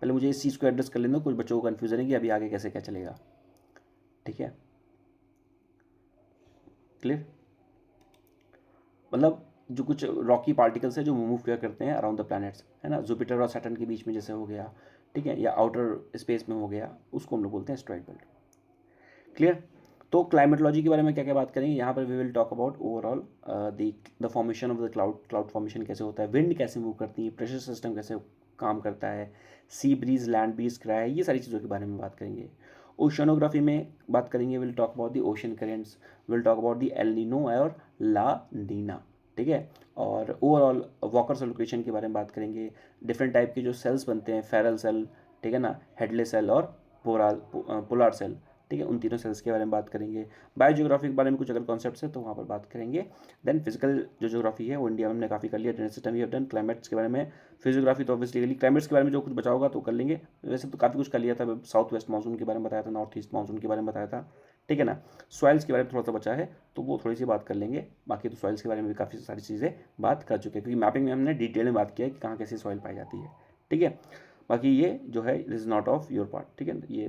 पहले मुझे इस चीज़ को एड्रेस कर लेना, कुछ बच्चों को कन्फ्यूजन है कि अभी आगे कैसे क्या चलेगा, ठीक है, क्लियर। मतलब जो कुछ रॉकी पार्टिकल्स है जो मूव किया करते हैं अराउंड द प्लैनेट्स, है ना, जुपिटर और सैटर्न के बीच में जैसे हो गया, ठीक है, या आउटर स्पेस में हो गया, उसको हम लोग बोलते हैं एस्ट्रॉइड बेल्ट, क्लियर। तो क्लाइमेटोलॉजी के बारे में क्या क्या बात करेंगे यहाँ पर, we will talk about overall the formation of the cloud formation कैसे होता है, विंड कैसे मूव करती है, प्रेशर सिस्टम कैसे काम करता है, सी ब्रीज, लैंड ब्रीज क्या है, ये सारी चीज़ों के बारे में बात करेंगे। ओशनोग्राफी में बात करेंगे, will talk about the ocean currents, will talk about the El Nino और ला नीना, ठीक है। और ओवरऑल वॉकर सॉल्यूशन के बारे में बात करेंगे, डिफरेंट टाइप के जो सेल्स बनते हैं, फेरल सेल, ठीक है ना, हेडले सेल और पोलार सेल, ठीक है, उन तीनों सेल्स के बारे में बात करेंगे। बायोजियोग्राफी के बारे में कुछ अगर कॉन्सेप्ट्स है तो वहाँ पर बात करेंगे। देन फिजिकल जो ज्योग्राफी है वो इंडिया में हमने काफ़ी कर लिया, ड्रेनेज सिस्टम भी डन, क्लाइमेट्स के बारे में, फिजियोग्राफी तो ऑब्वियसली कर ली, क्लाइमेट्स के बारे में जो कुछ बचा होगा तो कर लेंगे, वैसे तो काफ़ी कुछ कर लिया था, साउथ वेस्ट मानसून के बारे में बताया था, नॉर्थ ईस्ट मानसून के बारे में बताया था, ठीक है ना। सॉइल्स के बारे में थोड़ा सा बचा है, तो वो थोड़ी सी बात कर लेंगे, बाकी तो सॉइल्स के बारे में भी काफ़ी सारी चीज़ें बात कर चुके हैं, क्योंकि मैपिंग में हमने डिटेल में बात किया है कि कहाँ कैसी सॉइल पाई जाती है, ठीक है। बाकी ये जो है it is not of your part, ठीक है, ये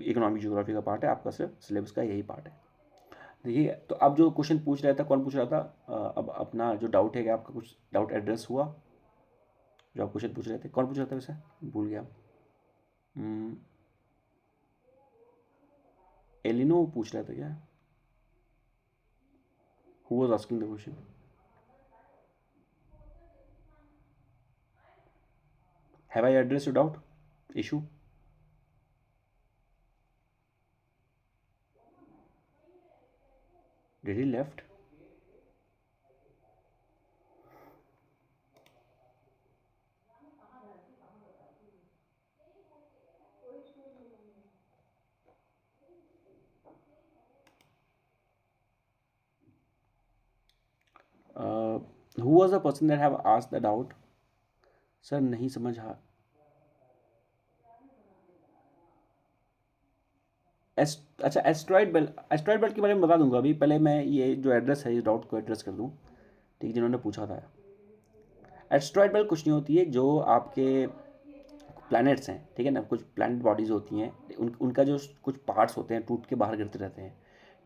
इकोनॉमिक ज्योग्राफी का पार्ट है, आपका सिर्फ सिलेबस का यही पार्ट है। देखिए, तो अब जो क्वेश्चन पूछ रहा था, कौन पूछ रहा था, अब अपना जो डाउट है, क्या आपका कुछ डाउट एड्रेस हुआ, जो आप क्वेश्चन पूछ रहे थे, कौन पूछ रहा था वैसे, भूल गया। एलिनो पूछ रहा था क्या, who was asking the question, have I address your doubt issue. Did he left? Who was the person that have asked the doubt? Sir नहीं समझ अच्छा एस्ट्रॉइड बेल्ट के बारे में बता दूंगा अभी। पहले मैं ये जो एड्रेस है इस डाउट को एड्रेस कर दूं, ठीक, जिन्होंने पूछा था। एस्ट्रॉइड बेल्ट कुछ नहीं होती है, जो आपके प्लैनेट्स हैं, ठीक है ना, कुछ प्लैनेट बॉडीज होती हैं, उनका जो कुछ पार्ट्स होते हैं टूट के बाहर गिरते रहते हैं,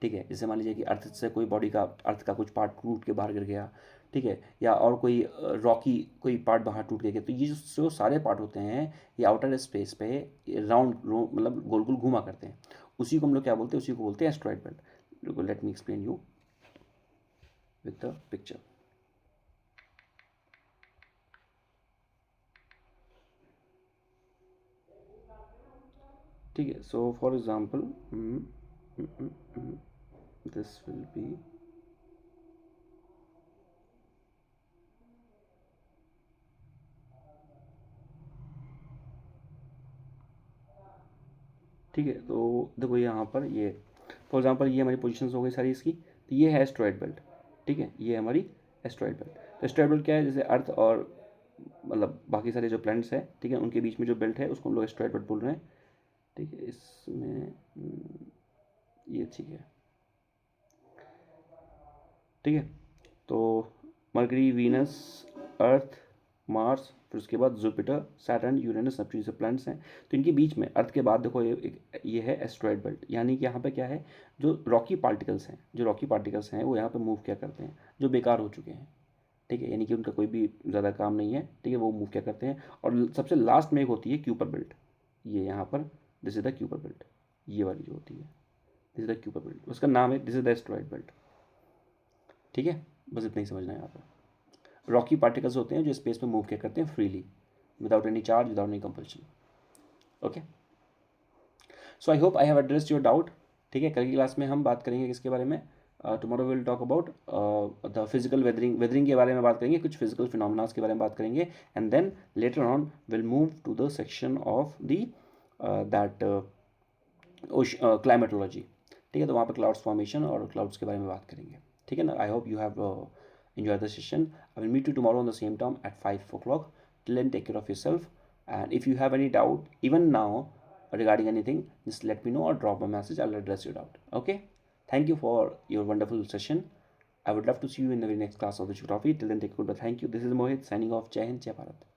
ठीक है। जैसे मान लीजिए कि अर्थ से कोई बॉडी का, अर्थ का कुछ पार्ट टूट के बाहर गिर गया, ठीक है, या और कोई रॉकी कोई पार्ट बाहर टूट गया, तो ये जो सारे पार्ट होते हैं ये आउटर स्पेस पे राउंड मतलब गोल गोल घूमा करते हैं। उसी को हम लोग क्या बोलते हैं, उसी को बोलते हैं asteroid belt. Let me explain you with the picture. ठीक है, सो for example this will be, ठीक है, तो देखो यहाँ पर ये फॉर एग्जांपल ये हमारी पोजीशंस हो गई सारी इसकी। तो ये है एस्ट्रॉइड बेल्ट, ठीक है, ये हमारी एस्ट्रॉइड बेल्ट। तो एस्ट्रॉइड बेल्ट क्या है, जैसे अर्थ और मतलब बाकी सारे जो प्लैनेट्स हैं, ठीक है, उनके बीच में जो बेल्ट है उसको हम लोग एस्ट्रॉइड बेल्ट बोल रहे हैं, ठीक है। इसमें ये ठीक है, ठीक है। तो मरकरी, वीनस, अर्थ, मार्स, फिर उसके बाद जुपिटर, सैटर्न, यूरेनस, नेपच्यून, से प्लैनेट्स हैं। तो इनके बीच में अर्थ के बाद देखो ये है एस्ट्रॉइड बेल्ट, यानी कि यहाँ पे क्या है, जो रॉकी पार्टिकल्स हैं, वो यहाँ पे मूव क्या करते हैं, जो बेकार हो चुके हैं, ठीक है, यानी कि उनका कोई भी ज़्यादा काम नहीं है, ठीक है, वो मूव क्या करते हैं। और सबसे लास्ट में एक होती है क्यूपर बेल्ट, ये यहाँ पर, this is the Kuiper belt, ये वाली जो होती है, this is the Kuiper belt, उसका नाम है, this is the asteroid belt, ठीक है। बस इतना ही समझना है यहाँ पर। रॉकी पार्टिकल्स होते हैं जो स्पेस में मूव क्या करते हैं freely, without any charge, without any compulsion. Okay, so I hope I have addressed your doubt, ठीक है। कल की क्लास में हम बात करेंगे किसके बारे में, tomorrow will talk about the physical weathering के बारे में बात करेंगे, कुछ फिजिकल फिनोमिनास के बारे में बात करेंगे, and then later on will move to the section of the that climatology, ठीक है। तो वहाँ पर क्लाउड्स फॉर्मेशन और क्लाउड्स के बारे में बात करेंगे, ठीक है ना। I hope you have enjoyed the session. I will meet you tomorrow on the same time at 5 o'clock. Till then, take care of yourself. And if you have any doubt, even now, regarding anything, just let me know or drop a message. I'll address your doubt. Okay? Thank you for your wonderful session. I would love to see you in the very next class of the geography. Till then, take care. Thank you. This is Mohit signing off. Jai Hind, Jai Bharat.